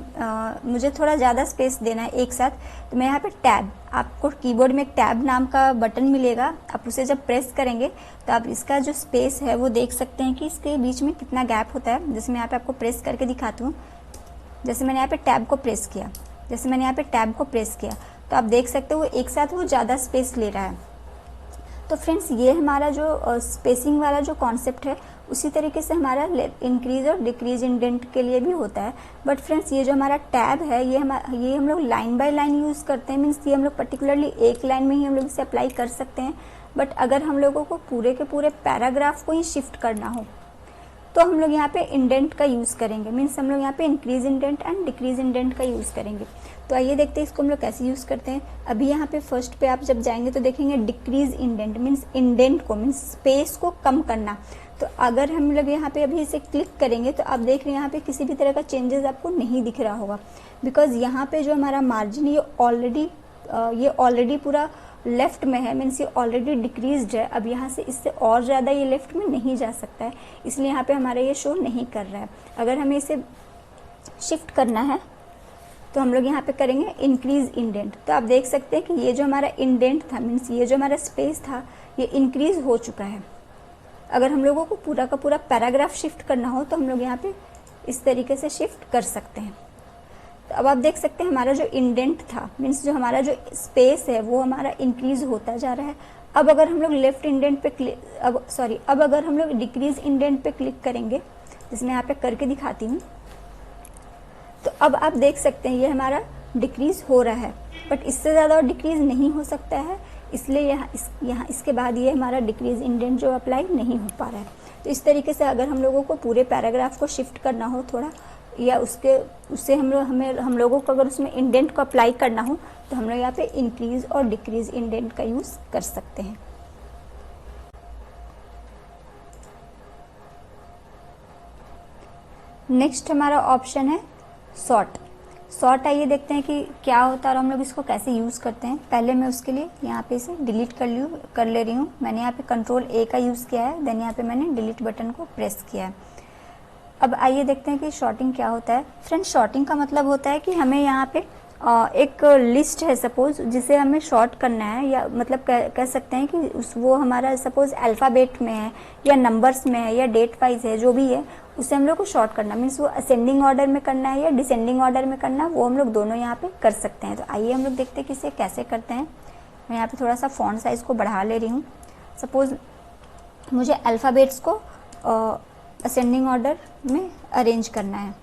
मुझे थोड़ा ज़्यादा स्पेस देना है एक साथ, तो मैं यहाँ पे टैब, आपको कीबोर्ड में एक टैब नाम का बटन मिलेगा, आप उसे जब प्रेस करेंगे तो आप इसका जो स्पेस है वो देख सकते हैं कि इसके बीच में कितना गैप होता है। जैसे मैं यहाँ पे आपको प्रेस करके दिखाती हूँ। जैसे मैंने यहाँ पे टैब को प्रेस किया, तो आप देख सकते हो एक साथ वो ज़्यादा स्पेस ले रहा है। तो फ्रेंड्स ये हमारा जो स्पेसिंग वाला जो कॉन्सेप्ट है उसी तरीके से हमारा इंक्रीज और डिक्रीज इंडेंट के लिए भी होता है। बट फ्रेंड्स ये जो हमारा टैब है ये हम लोग लाइन बाय लाइन यूज़ करते हैं, मीन्स ये हम लोग पर्टिकुलरली एक लाइन में ही हम लोग इसे अप्लाई कर सकते हैं। बट अगर हम लोगों को पूरे के पूरे पैराग्राफ को ही शिफ्ट करना हो तो हम लोग यहाँ पे इंडेंट का यूज़ करेंगे, मीन्स हम लोग यहाँ पे increase indent and decrease indent का यूज़ करेंगे। तो आइए देखते हैं इसको हम लोग कैसे यूज़ करते हैं। अभी यहाँ पे फर्स्ट पे आप जब जाएंगे तो देखेंगे डिक्रीज इंडेंट, मीन्स इंडेंट को, मीन्स स्पेस को कम करना। तो अगर हम लोग यहाँ पे अभी इसे क्लिक करेंगे तो आप देख रहे हैं यहाँ पे किसी भी तरह का चेंजेस आपको नहीं दिख रहा होगा, बिकॉज यहाँ पे जो हमारा मार्जिन ये ऑलरेडी पूरा लेफ्ट में है, मीन्स ये ऑलरेडी डिक्रीज्ड है। अब यहाँ से इससे और ज़्यादा ये लेफ्ट में नहीं जा सकता है, इसलिए यहाँ पे हमारा ये शो नहीं कर रहा है। अगर हमें इसे शिफ्ट करना है तो हम लोग यहाँ पे करेंगे इंक्रीज इंडेंट। तो आप देख सकते हैं कि ये जो हमारा इंडेंट था, मीन्स ये जो हमारा स्पेस था ये इंक्रीज हो चुका है। अगर हम लोगों को पूरा का पूरा पैराग्राफ शिफ्ट करना हो तो हम लोग यहाँ पे इस तरीके से शिफ्ट कर सकते हैं। तो अब आप देख सकते हैं हमारा जो इंडेंट था, मीन्स जो हमारा जो स्पेस है वो हमारा इंक्रीज होता जा रहा है। अब अगर हम लोग अब अगर हम लोग डिक्रीज इंडेंट पे क्लिक करेंगे, जिसमें यहाँ पे करके दिखाती हूँ, तो अब आप देख सकते हैं ये हमारा डिक्रीज हो रहा है, बट इससे ज़्यादा और डिक्रीज नहीं हो सकता है, इसलिए यहाँ इसके बाद ये हमारा डिक्रीज इंडेंट जो अप्लाई नहीं हो पा रहा है। तो इस तरीके से अगर हम लोगों को पूरे पैराग्राफ को शिफ्ट करना हो थोड़ा, या उससे हम लोगों को अगर उसमें इंडेंट को अप्लाई करना हो, तो हम लोग यहाँ पे इंक्रीज और डिक्रीज इंडेंट का यूज़ कर सकते हैं। नेक्स्ट हमारा ऑप्शन है सॉर्ट। सॉर्ट आइए देखते हैं कि क्या होता है और हम लोग इसको कैसे यूज़ करते हैं। पहले मैं उसके लिए यहाँ पे इसे डिलीट कर ले रही हूँ। मैंने यहाँ पे कंट्रोल A का यूज़ किया है, देन यहाँ पे मैंने डिलीट बटन को प्रेस किया है। अब आइए देखते हैं कि शॉर्टिंग क्या होता है। फ्रेंड्स, शॉर्टिंग का मतलब होता है कि हमें यहाँ पे एक लिस्ट है सपोज, जिसे हमें शॉर्ट करना है, या मतलब कह सकते हैं कि वो हमारा सपोज अल्फ़ाबेट में है या नंबर्स में है या डेट वाइज है, जो भी है उसे हम लोग को शॉर्ट करना, मीन्स वो असेंडिंग ऑर्डर में करना है या डिसेंडिंग ऑर्डर में करना है, वो हम लोग दोनों यहाँ पे कर सकते हैं। तो आइए हम लोग देखते हैं कि इसे कैसे करते हैं। मैं यहाँ पे थोड़ा सा फॉन्ट साइज़ को बढ़ा ले रही हूँ। सपोज मुझे अल्फ़ाबेट्स को असेंडिंग ऑर्डर में अरेंज करना है।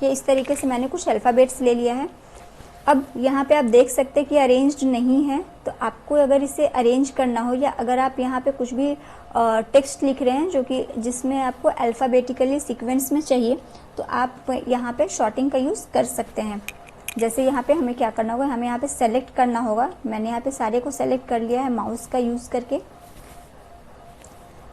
ये इस तरीके से मैंने कुछ अल्फ़ाबेट्स ले लिया है। अब यहाँ पे आप देख सकते हैं कि अरेंज्ड नहीं है, तो आपको अगर इसे अरेंज करना हो, या अगर आप यहाँ पे कुछ भी टेक्स्ट लिख रहे हैं जो कि जिसमें आपको अल्फ़ाबेटिकली सीक्वेंस में चाहिए, तो आप यहाँ पे शॉर्टिंग का यूज़ कर सकते हैं। जैसे यहाँ पे हमें क्या करना होगा, हमें यहाँ पे सेलेक्ट करना होगा। मैंने यहाँ पे सारे को सेलेक्ट कर लिया है माउस का यूज़ करके।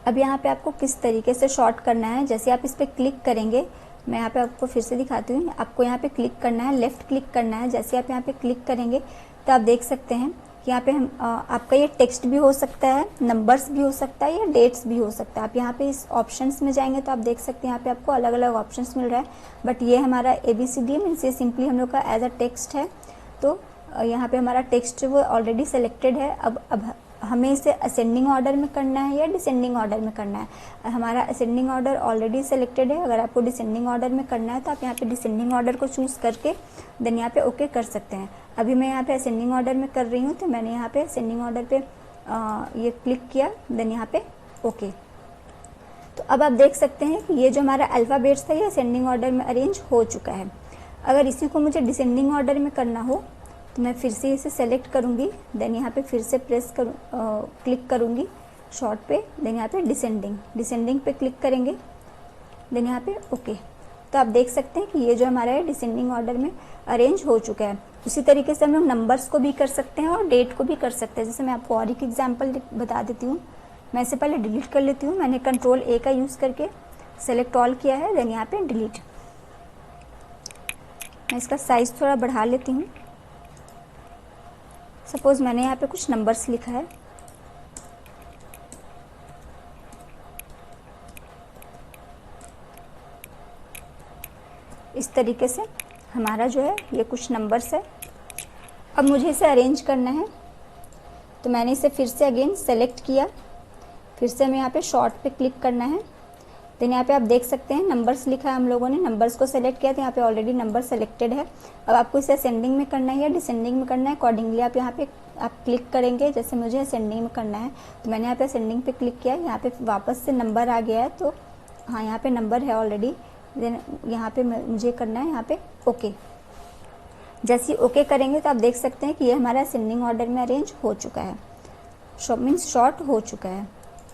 अब यहाँ पे आपको किस तरीके से शॉर्ट करना है, जैसे आप इस पर क्लिक करेंगे, मैं यहाँ पे आपको फिर से दिखाती हूँ। आपको यहाँ पे क्लिक करना है, लेफ़्ट क्लिक करना है। जैसे आप यहाँ पे क्लिक करेंगे तो आप देख सकते हैं कि यहाँ पे हम आपका ये टेक्स्ट भी हो सकता है, नंबर्स भी हो सकता है, या डेट्स भी हो सकता है। आप यहाँ पे इस ऑप्शंस में जाएंगे तो आप देख सकते हैं यहाँ पे आपको अलग अलग ऑप्शंस मिल रहा है। बट ये हमारा ABCD मीन्स ये सिंपली हम लोग का एज अ टेक्स्ट है। तो यहाँ पे हमारा टेक्स्ट वो ऑलरेडी सेलेक्टेड है। अब हमें इसे असेंडिंग ऑर्डर में करना है या डिसेंडिंग ऑर्डर में करना है। हमारा असेंडिंग ऑर्डर ऑलरेडी सेलेक्टेड है। अगर आपको डिसेंडिंग ऑर्डर में करना है तो आप यहाँ पे डिसेंडिंग ऑर्डर को चूज़ करके देन यहाँ पे ओके कर सकते हैं। अभी मैं यहाँ पे असेंडिंग ऑर्डर में कर रही हूँ, तो मैंने यहाँ पे असेंडिंग ऑर्डर पे ये क्लिक किया, देन यहाँ पे ओके। तो अब आप देख सकते हैं कि ये जो हमारा अल्फ़ाबेट्स था ये असेंडिंग ऑर्डर में अरेंज हो चुका है। अगर इसी को मुझे डिसेंडिंग ऑर्डर में करना हो तो मैं फिर से इसे सेलेक्ट करूँगी, देन यहाँ पे फिर से क्लिक करूँगी शॉर्ट पे, देन यहाँ पे डिसेंडिंग पे क्लिक करेंगे, देन यहाँ पे ओके। तो आप देख सकते हैं कि ये जो हमारा है डिसेंडिंग ऑर्डर में अरेंज हो चुका है। उसी तरीके से हम लोग नंबर्स को भी कर सकते हैं और डेट को भी कर सकते हैं। जैसे मैं आपको और एक एग्जाम्पल बता देती हूँ। मैं इसे पहले डिलीट कर लेती हूँ। मैंने कंट्रोल A का यूज़ करके सेलेक्ट ऑल किया है, देन यहाँ पे डिलीट। मैं इसका साइज़ थोड़ा बढ़ा लेती हूँ। सपोज मैंने यहाँ पे कुछ नंबर्स लिखा है, इस तरीके से हमारा जो है ये कुछ नंबर्स है। अब मुझे इसे अरेंज करना है, तो मैंने इसे फिर से अगेन सेलेक्ट किया, फिर से हमें यहाँ पे शॉर्ट पे क्लिक करना है। देन यहाँ पे आप देख सकते हैं नंबर्स लिखा है, हम लोगों ने नंबर्स को सेलेक्ट किया, तो यहाँ पे ऑलरेडी नंबर सेलेक्टेड है। अब आपको इसे असेंडिंग में करना है या डिसेंडिंग में करना है, अकॉर्डिंगली आप यहाँ पे आप क्लिक करेंगे। जैसे मुझे असेंडिंग में करना है तो मैंने यहाँ पे असेंडिंग पे क्लिक किया, यहाँ पे वापस से नंबर आ गया है, तो हाँ यहाँ पे नंबर है ऑलरेडी। देन यहाँ पे मुझे करना है यहाँ पे ओके। जैसे ही ओके करेंगे तो आप देख सकते हैं कि ये हमारा असेंडिंग ऑर्डर में अरेंज हो चुका है, मीन्स शॉर्ट हो चुका है।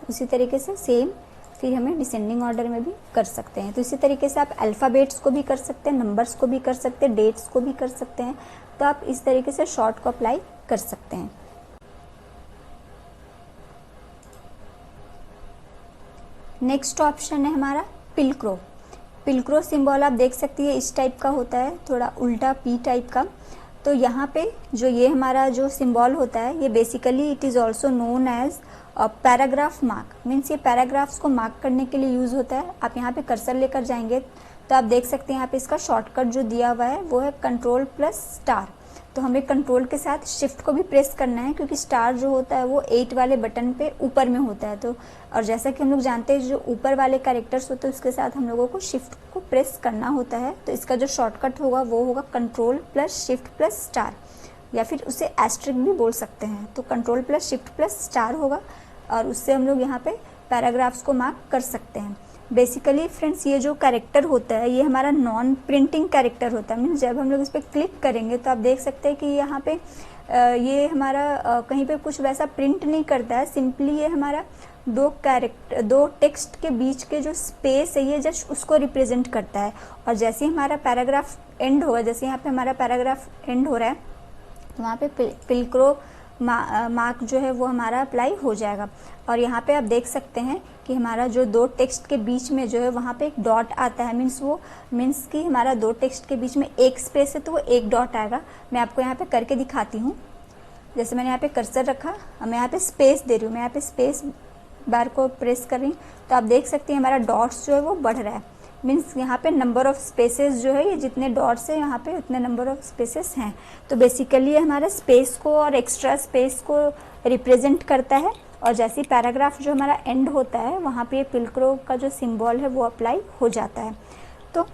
उसी तरीके से सेम फिर हमें डिसेंडिंग ऑर्डर में भी कर सकते हैं। तो इसी तरीके से आप अल्फ़ाबेट्स को भी कर सकते हैं, नंबर्स को भी कर सकते हैं, डेट्स को भी कर सकते हैं। तो आप इस तरीके से शॉर्ट को अप्लाई कर सकते हैं। नेक्स्ट ऑप्शन है हमारा पिलक्रो। पिलक्रो सिंबल आप देख सकती है इस टाइप का होता है, थोड़ा उल्टा पी टाइप का। तो यहाँ पे जो ये हमारा जो सिंबल होता है ये basically it is also known as paragraph mark, means ये पैराग्राफ्स को मार्क करने के लिए यूज़ होता है। आप यहाँ पे कर्सर लेकर जाएंगे तो आप देख सकते हैं यहाँ पे इसका शॉर्टकट जो दिया हुआ है वो है कंट्रोल+*। तो हमें कंट्रोल के साथ शिफ्ट को भी प्रेस करना है, क्योंकि स्टार जो होता है वो 8 वाले बटन पे ऊपर में होता है। तो और जैसा कि हम लोग जानते हैं जो ऊपर वाले कैरेक्टर्स होते हैं उसके साथ हम लोगों को शिफ्ट को प्रेस करना होता है। तो इसका जो शॉर्टकट होगा वो होगा कंट्रोल+Shift+*, या फिर उसे एस्ट्रिक भी बोल सकते हैं। तो कंट्रोल+Shift+* होगा और उससे हम लोग यहाँ पे पैराग्राफ्स को मार्क कर सकते हैं। बेसिकली फ्रेंड्स ये जो कैरेक्टर होता है ये हमारा नॉन प्रिंटिंग कैरेक्टर होता है। मीन्स जब हम लोग इस पर क्लिक करेंगे तो आप देख सकते हैं कि यहाँ पे ये हमारा कहीं पे कुछ वैसा प्रिंट नहीं करता है। सिंपली ये हमारा दो टेक्स्ट के बीच के जो स्पेस है ये जस्ट उसको रिप्रेजेंट करता है। और जैसे ही हमारा पैराग्राफ एंड होगा, जैसे यहाँ पे हमारा पैराग्राफ एंड हो रहा है तो वहाँ पे पिलक्रो मार्क जो है वो हमारा अप्लाई हो जाएगा। और यहाँ पे आप देख सकते हैं कि हमारा जो दो टेक्स्ट के बीच में जो है वहाँ पे एक डॉट आता है। मीन्स कि हमारा दो टेक्स्ट के बीच में एक स्पेस है तो वो एक डॉट आएगा। मैं आपको यहाँ पे करके दिखाती हूँ। जैसे मैंने यहाँ पे कर्सर रखा, मैं यहाँ पे स्पेस दे रही हूँ, मैं यहाँ पे स्पेस बार को प्रेस कर रही हूँ तो आप देख सकते हैं हमारा डॉट्स जो है वो बढ़ रहा है। मीन्स यहाँ पे नंबर ऑफ स्पेसेस जो है, ये जितने डॉट्स है यहाँ पे उतने नंबर ऑफ स्पेसेस हैं। तो बेसिकली ये हमारा स्पेस को और एक्स्ट्रा स्पेस को रिप्रेजेंट करता है। और जैसे पैराग्राफ जो हमारा एंड होता है वहाँ पे पिलक्रो का जो सिंबल है वो अप्लाई हो जाता है। तो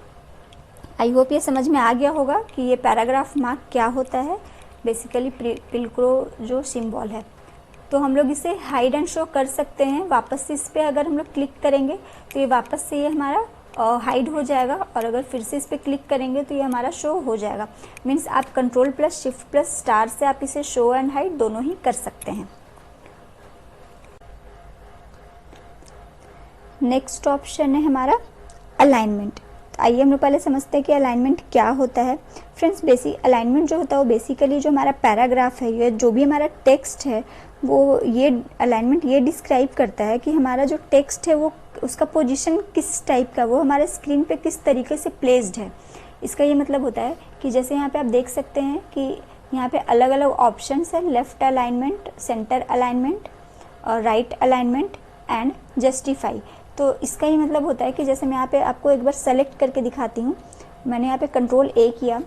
आई होप ये समझ में आ गया होगा कि ये पैराग्राफ मार्क क्या होता है। बेसिकली पिलक्रो जो सिंबल है, तो हम लोग इसे हाइड एंड शो कर सकते हैं। वापस से इस पर अगर हम लोग क्लिक करेंगे तो ये वापस से ये हमारा हाइड हो जाएगा, और अगर फिर से इस पर क्लिक करेंगे तो ये हमारा शो हो जाएगा। मीन्स आप control plus shift plus star से आप इसे शो एंड हाइड दोनों ही कर सकते हैं। नेक्स्ट ऑप्शन है हमारा अलाइनमेंट। तो आइए हम लोग पहले समझते हैं कि अलाइनमेंट क्या होता है। फ्रेंड्स अलाइनमेंट जो होता है वो बेसिकली जो हमारा पैराग्राफ है, ये जो भी हमारा टेक्स्ट है वो ये अलाइनमेंट ये डिस्क्राइब करता है कि हमारा जो टेक्स्ट है वो उसका पोजीशन किस टाइप का, वो हमारे स्क्रीन पे किस तरीके से प्लेस्ड है। इसका ये मतलब होता है कि जैसे यहाँ पे आप देख सकते हैं कि यहाँ पे अलग अलग ऑप्शंस है, लेफ्ट अलाइनमेंट, सेंटर अलाइनमेंट और राइट अलाइनमेंट एंड जस्टिफाई। तो इसका ये मतलब होता है कि जैसे मैं यहाँ पे आपको एक बार सेलेक्ट करके दिखाती हूँ। मैंने यहाँ पे कंट्रोल ए किया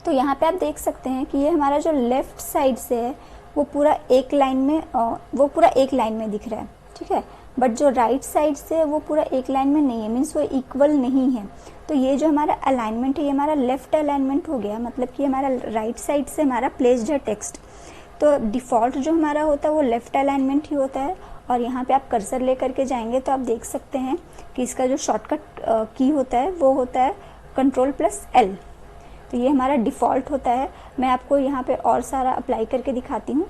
तो यहाँ पे आप देख सकते हैं कि ये हमारा जो लेफ्ट साइड से है वो पूरा एक लाइन में दिख रहा है, ठीक है। बट जो राइट साइड से है वो पूरा एक लाइन में नहीं है, मीन्स वो इक्वल नहीं है। तो ये जो हमारा अलाइनमेंट है ये हमारा लेफ्ट अलाइनमेंट हो गया, मतलब कि हमारा राइट साइड से हमारा प्लेस्ड है टेक्स्ट। तो डिफ़ॉल्ट जो हमारा होता है वो लेफ्ट अलाइनमेंट ही होता है। और यहाँ पे आप कर्सर ले करके जाएंगे तो आप देख सकते हैं कि इसका जो शॉर्टकट की होता है वो होता है कंट्रोल प्लस एल। तो ये हमारा डिफ़ॉल्ट होता है। मैं आपको यहाँ पे और सारा अप्लाई करके दिखाती हूँ।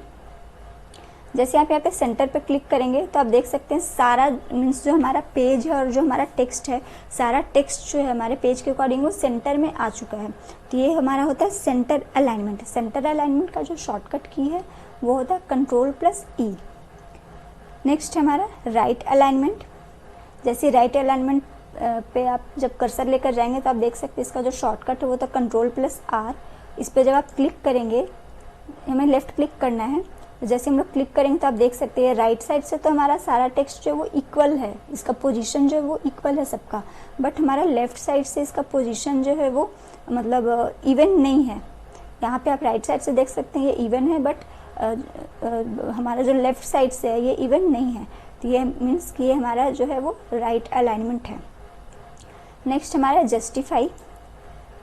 जैसे आप यहाँ पे सेंटर पे क्लिक करेंगे तो आप देख सकते हैं सारा मीन्स जो हमारा पेज है और जो हमारा टेक्स्ट है, सारा टेक्स्ट जो है हमारे पेज के अकॉर्डिंग वो सेंटर में आ चुका है। तो ये हमारा होता है सेंटर अलाइनमेंट। सेंटर अलाइनमेंट का जो शॉर्टकट की है वो होता है कंट्रोल प्लस ई। नेक्स्ट हमारा राइट अलाइनमेंट। जैसे राइट अलाइनमेंट पे आप जब कर्सर लेकर जाएंगे तो आप देख सकते हैं इसका जो शॉर्टकट है वो तो कंट्रोल प्लस आर। इस पर जब आप क्लिक करेंगे, हमें लेफ़्ट क्लिक करना है, जैसे हम लोग क्लिक करेंगे तो आप देख सकते हैं राइट साइड से तो हमारा सारा टेक्स्ट जो है वो इक्वल है, इसका पोजीशन जो है वो इक्वल है सबका। बट हमारा लेफ़्ट साइड से इसका पोजीशन जो है वो मतलब इवन नहीं है। यहाँ पे आप राइट साइड से देख सकते हैं ये इवन है, बट हमारा जो लेफ़्ट साइड से है ये इवन नहीं है। तो ये मीन्स कि ये हमारा जो है वो राइट अलाइनमेंट है। नेक्स्ट हमारा जस्टिफाई।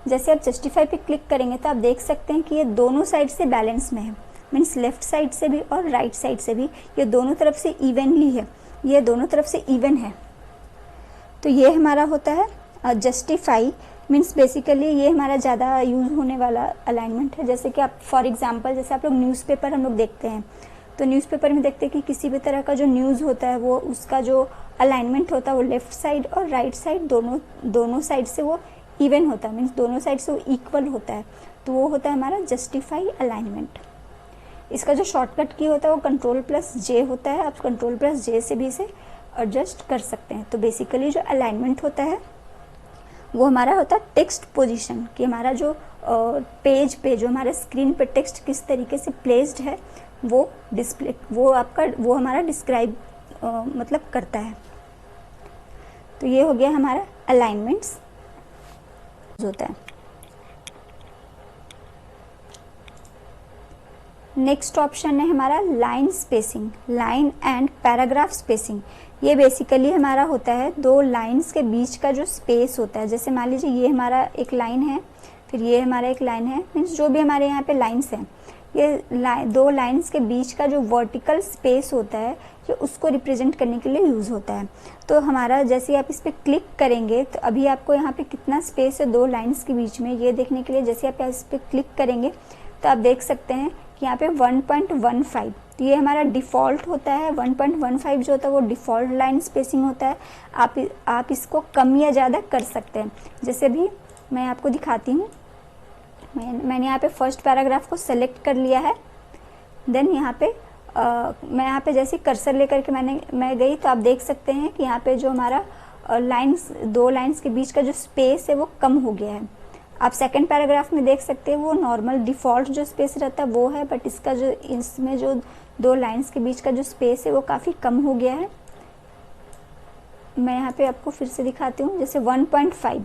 जैसे आप जस्टिफाई पे क्लिक करेंगे तो आप देख सकते हैं कि ये दोनों साइड से बैलेंस में है, मीन्स लेफ़्ट साइड से भी और राइट साइड से भी ये दोनों तरफ से इवनली है, ये दोनों तरफ से इवन है। तो ये हमारा होता है जस्टिफाई। मीन्स बेसिकली ये हमारा ज़्यादा यूज़ होने वाला अलाइनमेंट है। जैसे कि आप फॉर एग्जांपल जैसे आप लोग न्यूज़पेपर हम लोग देखते हैं तो न्यूज़पेपर में देखते हैं कि किसी भी तरह का जो न्यूज़ होता है वो उसका जो अलाइनमेंट होता है वो लेफ़्ट साइड और राइट साइड दोनों साइड से वो इवन होता है, मीन्स दोनों साइड से वो इक्वल होता है। तो वो होता है हमारा जस्टिफाई अलाइनमेंट। इसका जो शॉर्टकट की होता है वो कंट्रोल प्लस जे होता है। आप कंट्रोल प्लस जे से भी इसे एडजस्ट कर सकते हैं। तो बेसिकली जो अलाइनमेंट होता है वो हमारा होता है टेक्स्ट पोजीशन, कि हमारा जो पेज पे जो हमारे स्क्रीन पे टेक्स्ट किस तरीके से प्लेस्ड है वो डिस्प्ले वो हमारा डिस्क्राइब मतलब करता है। तो ये हो गया हमारा अलाइनमेंट्स होता है। नेक्स्ट ऑप्शन है हमारा line spacing, line and paragraph spacing. ये बेसिकली हमारा होता है दो लाइंस के बीच का जो स्पेस होता है। जैसे मान लीजिए ये हमारा एक लाइन है, फिर ये हमारा एक लाइन है, मीन्स जो भी हमारे यहाँ पे लाइन्स हैं, ये दो लाइन्स के बीच का जो वर्टिकल स्पेस होता है ये उसको रिप्रेजेंट करने के लिए यूज़ होता है। तो हमारा जैसे आप इस पर क्लिक करेंगे तो अभी आपको यहाँ पे कितना स्पेस है दो लाइन्स के बीच में, ये देखने के लिए जैसे आप इस पर क्लिक करेंगे तो आप देख सकते हैं कि यहाँ पे 1.15, तो ये हमारा डिफ़ॉल्ट होता है। 1.15 जो होता है वो डिफ़ॉल्ट लाइन स्पेसिंग होता है। आप इसको कम या ज़्यादा कर सकते हैं। जैसे भी मैं आपको दिखाती हूँ, मैंने यहाँ पे फर्स्ट पैराग्राफ को सेलेक्ट कर लिया है। देन यहाँ पे मैं यहाँ पे जैसे कर्सर लेकर के मैं गई तो आप देख सकते हैं कि यहाँ पे जो हमारा दो लाइन्स के बीच का जो स्पेस है वो कम हो गया है। आप सेकंड पैराग्राफ में देख सकते हैं वो नॉर्मल डिफ़ॉल्ट जो स्पेस रहता है वो है, बट इसमें जो दो लाइन्स के बीच का जो स्पेस है वो काफ़ी कम हो गया है। मैं यहाँ पे आपको फिर से दिखाती हूँ, जैसे 1.5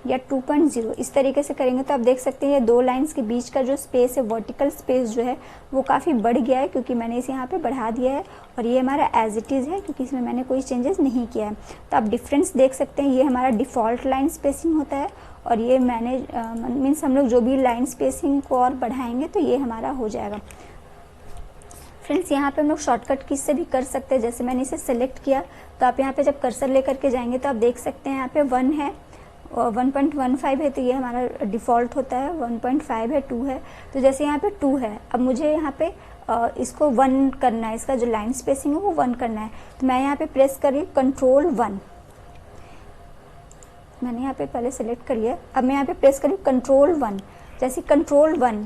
या 2.0 इस तरीके से करेंगे तो आप देख सकते हैं ये दो लाइन्स के बीच का जो स्पेस है, वर्टिकल स्पेस जो है वो काफ़ी बढ़ गया है, क्योंकि मैंने इसे यहाँ पे बढ़ा दिया है। और ये हमारा एज इट इज़ है, क्योंकि इसमें मैंने कोई चेंजेस नहीं किया है। तो आप डिफरेंस देख सकते हैं, ये हमारा डिफ़ॉल्ट लाइन स्पेसिंग होता है और ये मैंने मीन्स हम लोग जो भी लाइन स्पेसिंग को और बढ़ाएंगे तो ये हमारा हो जाएगा। फ्रेंड्स, यहाँ पे हम लोग शॉर्टकट की से भी कर सकते हैं। जैसे मैंने इसे सेलेक्ट किया तो आप यहाँ पे जब कर्सर लेकर के जाएंगे तो आप देख सकते हैं यहाँ पे 1 है और 1.15 है, तो ये हमारा डिफ़ॉल्ट होता है। 1.5 है, 2 है, तो जैसे यहाँ पे 2 है, अब मुझे यहाँ पे इसको 1 करना है, इसका जो लाइन स्पेसिंग है वो 1 करना है। तो मैं यहाँ पे प्रेस कर रही हूँ Ctrl+1, मैंने यहाँ पे पहले सेलेक्ट कर लिया। अब मैं यहाँ पे प्रेस करी Ctrl+1, जैसे Ctrl+1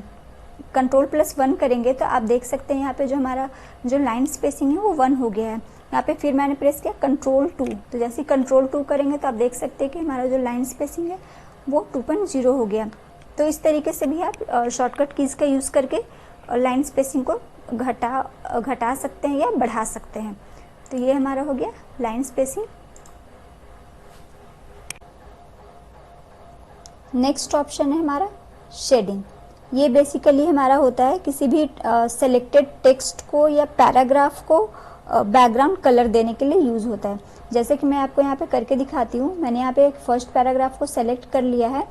करेंगे तो आप देख सकते हैं यहाँ पे जो हमारा जो लाइन स्पेसिंग है वो 1 हो गया है। यहाँ पे फिर मैंने प्रेस किया Ctrl+2, तो जैसे Ctrl+2 करेंगे तो आप देख सकते हैं कि हमारा जो लाइन स्पेसिंग है वो 2.0 हो गया। तो इस तरीके से भी आप शॉर्टकट कीज़ का यूज़ करके लाइन स्पेसिंग को घटा सकते हैं या बढ़ा सकते हैं। तो ये हमारा हो गया लाइन स्पेसिंग। नेक्स्ट ऑप्शन है हमारा शेडिंग। ये बेसिकली हमारा होता है किसी भी सेलेक्टेड टेक्स्ट को या पैराग्राफ को बैकग्राउंड कलर देने के लिए यूज़ होता है। जैसे कि मैं आपको यहाँ पे करके दिखाती हूँ। मैंने यहाँ पे एक फर्स्ट पैराग्राफ को सेलेक्ट कर लिया है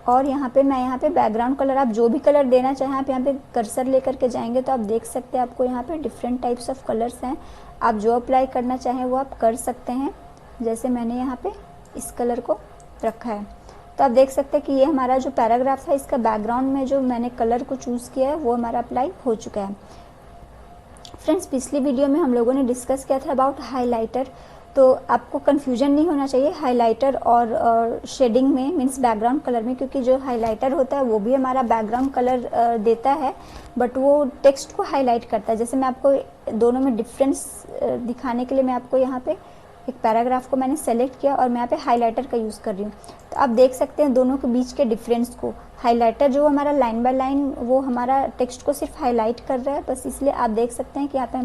और यहाँ पे बैकग्राउंड कलर, आप जो भी कलर देना चाहें आप यहाँ पे कर्सर लेकर के जाएंगे तो आप देख सकते हैं आपको यहाँ पे डिफरेंट टाइप्स ऑफ कलर्स हैं। आप जो अप्लाई करना चाहें वो आप कर सकते हैं। जैसे मैंने यहाँ पे इस कलर को रखा है तो आप देख सकते हैं कि ये हमारा जो पैराग्राफ है इसका बैकग्राउंड में जो मैंने कलर को चूज़ किया है वो हमारा अप्लाई हो चुका है। फ्रेंड्स, पिछली वीडियो में हम लोगों ने डिस्कस किया था अबाउट हाइलाइटर, तो आपको कन्फ्यूजन नहीं होना चाहिए हाइलाइटर और शेडिंग में, मीन्स बैकग्राउंड कलर में, क्योंकि जो हाइलाइटर होता है वो भी हमारा बैकग्राउंड कलर देता है बट वो टेक्स्ट को हाईलाइट करता है। जैसे मैं आपको दोनों में डिफरेंस दिखाने के लिए मैं आपको यहाँ पे एक पैराग्राफ को मैंने सेलेक्ट किया और मैं यहाँ पे हाइलाइटर का यूज़ कर रही हूँ। तो आप देख सकते हैं दोनों के बीच के डिफरेंस को। हाइलाइटर जो हमारा लाइन बाय लाइन वो हमारा टेक्स्ट को सिर्फ हाईलाइट कर रहा है बस, इसलिए आप देख सकते हैं कि यहाँ पे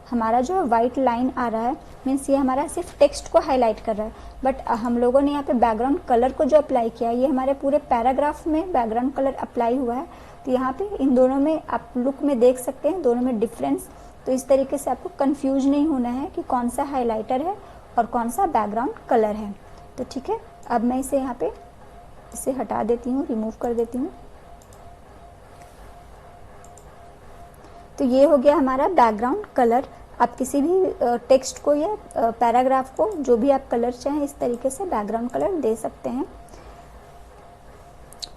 हमारा जो वाइट लाइन आ रहा है, मीन्स ये हमारा सिर्फ टेक्स्ट को हाईलाइट कर रहा है। बट हम लोगों ने यहाँ पे बैकग्राउंड कलर को जो अप्लाई किया ये हमारे पूरे पैराग्राफ में बैकग्राउंड कलर अप्लाई हुआ है। तो यहाँ पे इन दोनों में आप लुक में देख सकते हैं दोनों में डिफरेंस। तो इस तरीके से आपको कंफ्यूज नहीं होना है कि कौन सा हाइलाइटर है और कौन सा बैकग्राउंड कलर है। तो ठीक है, अब मैं इसे यहाँ पे इसे हटा देती हूँ, रिमूव कर देती हूँ। तो ये हो गया हमारा बैकग्राउंड कलर। आप किसी भी टेक्स्ट को या पैराग्राफ को जो भी आप कलर चाहें इस तरीके से बैकग्राउंड कलर दे सकते हैं।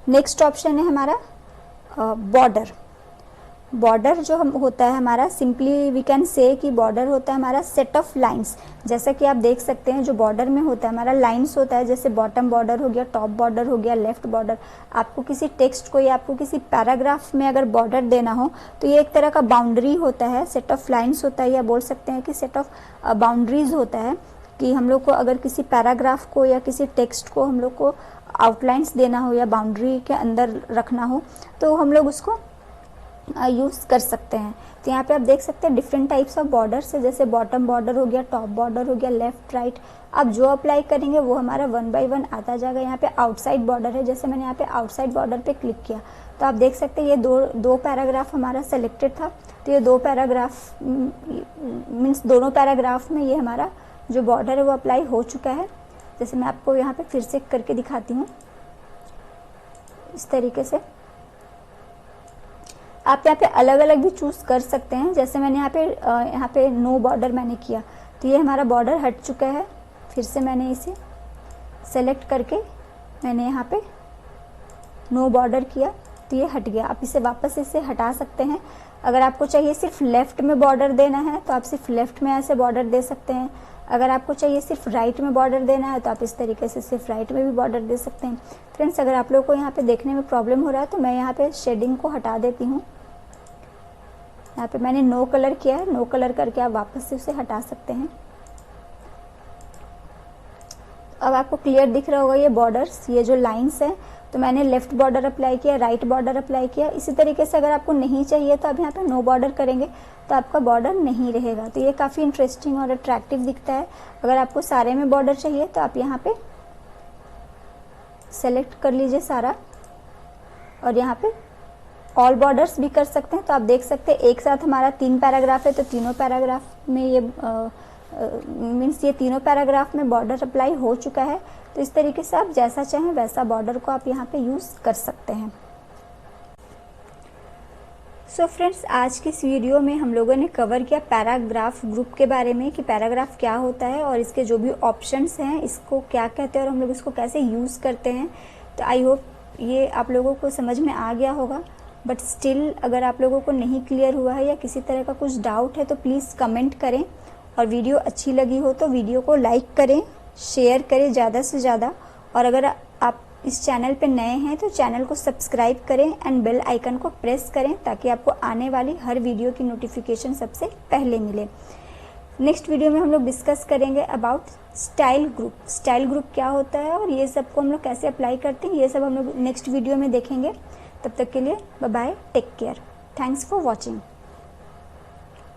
नेक्स्ट ऑप्शन है हमारा बॉर्डर। बॉर्डर जो होता है हमारा, सिंपली वी कैन से कि बॉर्डर होता है हमारा सेट ऑफ लाइंस। जैसा कि आप देख सकते हैं जो बॉर्डर में होता है हमारा लाइंस होता है, जैसे बॉटम बॉर्डर हो गया, टॉप बॉर्डर हो गया, लेफ्ट बॉर्डर। आपको किसी टेक्स्ट को या आपको किसी पैराग्राफ में अगर बॉर्डर देना हो तो ये एक तरह का बाउंड्री होता है, सेट ऑफ लाइन्स होता है, या बोल सकते हैं कि सेट ऑफ बाउंड्रीज होता है। कि हम लोग को अगर किसी पैराग्राफ को या किसी टेक्स्ट को हम लोग को आउटलाइंस देना हो या बाउंड्री के अंदर रखना हो तो हम लोग उसको यूज़ कर सकते हैं। तो यहाँ पे आप देख सकते हैं डिफरेंट टाइप्स ऑफ बॉर्डर्स है, जैसे बॉटम बॉर्डर हो गया, टॉप बॉर्डर हो गया, लेफ्ट राइट। आप जो अप्लाई करेंगे वो हमारा 1 बाय 1 आता जाएगा। यहाँ पे आउटसाइड बॉर्डर है, जैसे मैंने यहाँ पे आउटसाइड बॉर्डर पे क्लिक किया तो आप देख सकते हैं ये दो पैराग्राफ हमारा सेलेक्टेड था। तो ये दो पैराग्राफ मीन्स दोनों पैराग्राफ में ये हमारा जो बॉर्डर है वो अप्लाई हो चुका है। जैसे मैं आपको यहाँ पे फिर से करके दिखाती हूँ। इस तरीके से। आप यहाँ पे अलग अलग भी चूज़ कर सकते हैं, जैसे मैंने यहाँ पे नो बॉर्डर मैंने किया तो ये हमारा बॉर्डर हट चुका है। फिर से मैंने इसे सेलेक्ट करके मैंने यहाँ पे नो बॉर्डर किया तो ये हट गया। आप इसे वापस इसे हटा सकते हैं। अगर आपको चाहिए सिर्फ लेफ़्ट में बॉर्डर देना है तो आप सिर्फ लेफ़्ट में ऐसे बॉर्डर दे सकते हैं। अगर आपको चाहिए सिर्फ राइट में बॉर्डर देना है तो आप इस तरीके से सिर्फ राइट में भी बॉर्डर दे सकते हैं। फ्रेंड्स, अगर आप लोगों को यहाँ पे देखने में प्रॉब्लम हो रहा है तो मैं यहाँ पे शेडिंग को हटा देती हूँ। यहाँ पे मैंने नो कलर किया है, नो कलर करके आप वापस से उसे हटा सकते हैं। अब आपको क्लियर दिख रहा होगा ये बॉर्डर्स, ये जो लाइंस हैं, तो मैंने लेफ्ट बॉर्डर अप्लाई किया, राइट बॉर्डर अप्लाई किया। इसी तरीके से अगर आपको नहीं चाहिए तो आप यहाँ पे नो बॉर्डर करेंगे तो आपका बॉर्डर नहीं रहेगा। तो ये काफ़ी इंटरेस्टिंग और अट्रैक्टिव दिखता है। अगर आपको सारे में बॉर्डर चाहिए तो आप यहाँ पे सेलेक्ट कर लीजिए सारा और यहाँ पे ऑल बॉर्डर्स भी कर सकते हैं। तो आप देख सकते हैं एक साथ हमारा 3 पैराग्राफ है तो तीनों पैराग्राफ में ये मीन्स ये तीनों पैराग्राफ में बॉर्डर अप्लाई हो चुका है। तो इस तरीके से आप जैसा चाहें वैसा बॉर्डर को आप यहाँ पे यूज़ कर सकते हैं। सो फ्रेंड्स, आज की इस वीडियो में हम लोगों ने कवर किया पैराग्राफ ग्रुप के बारे में कि पैराग्राफ क्या होता है और इसके जो भी ऑप्शंस हैं इसको क्या कहते हैं और हम लोग इसको कैसे यूज़ करते हैं। तो आई होप ये आप लोगों को समझ में आ गया होगा। बट स्टिल अगर आप लोगों को नहीं क्लियर हुआ है या किसी तरह का कुछ डाउट है तो प्लीज़ कमेंट करें। और वीडियो अच्छी लगी हो तो वीडियो को लाइक करें, शेयर करें ज़्यादा से ज़्यादा। और अगर आप इस चैनल पे नए हैं तो चैनल को सब्सक्राइब करें एंड बेल आइकन को प्रेस करें ताकि आपको आने वाली हर वीडियो की नोटिफिकेशन सबसे पहले मिले। नेक्स्ट वीडियो में हम लोग डिस्कस करेंगे about style group. Style group क्या होता है और ये सब को हम लोग कैसे अप्लाई करते हैं, ये सब हम लोग नेक्स्ट वीडियो में देखेंगे। तब तक के लिए bye bye, take care, thanks for watching.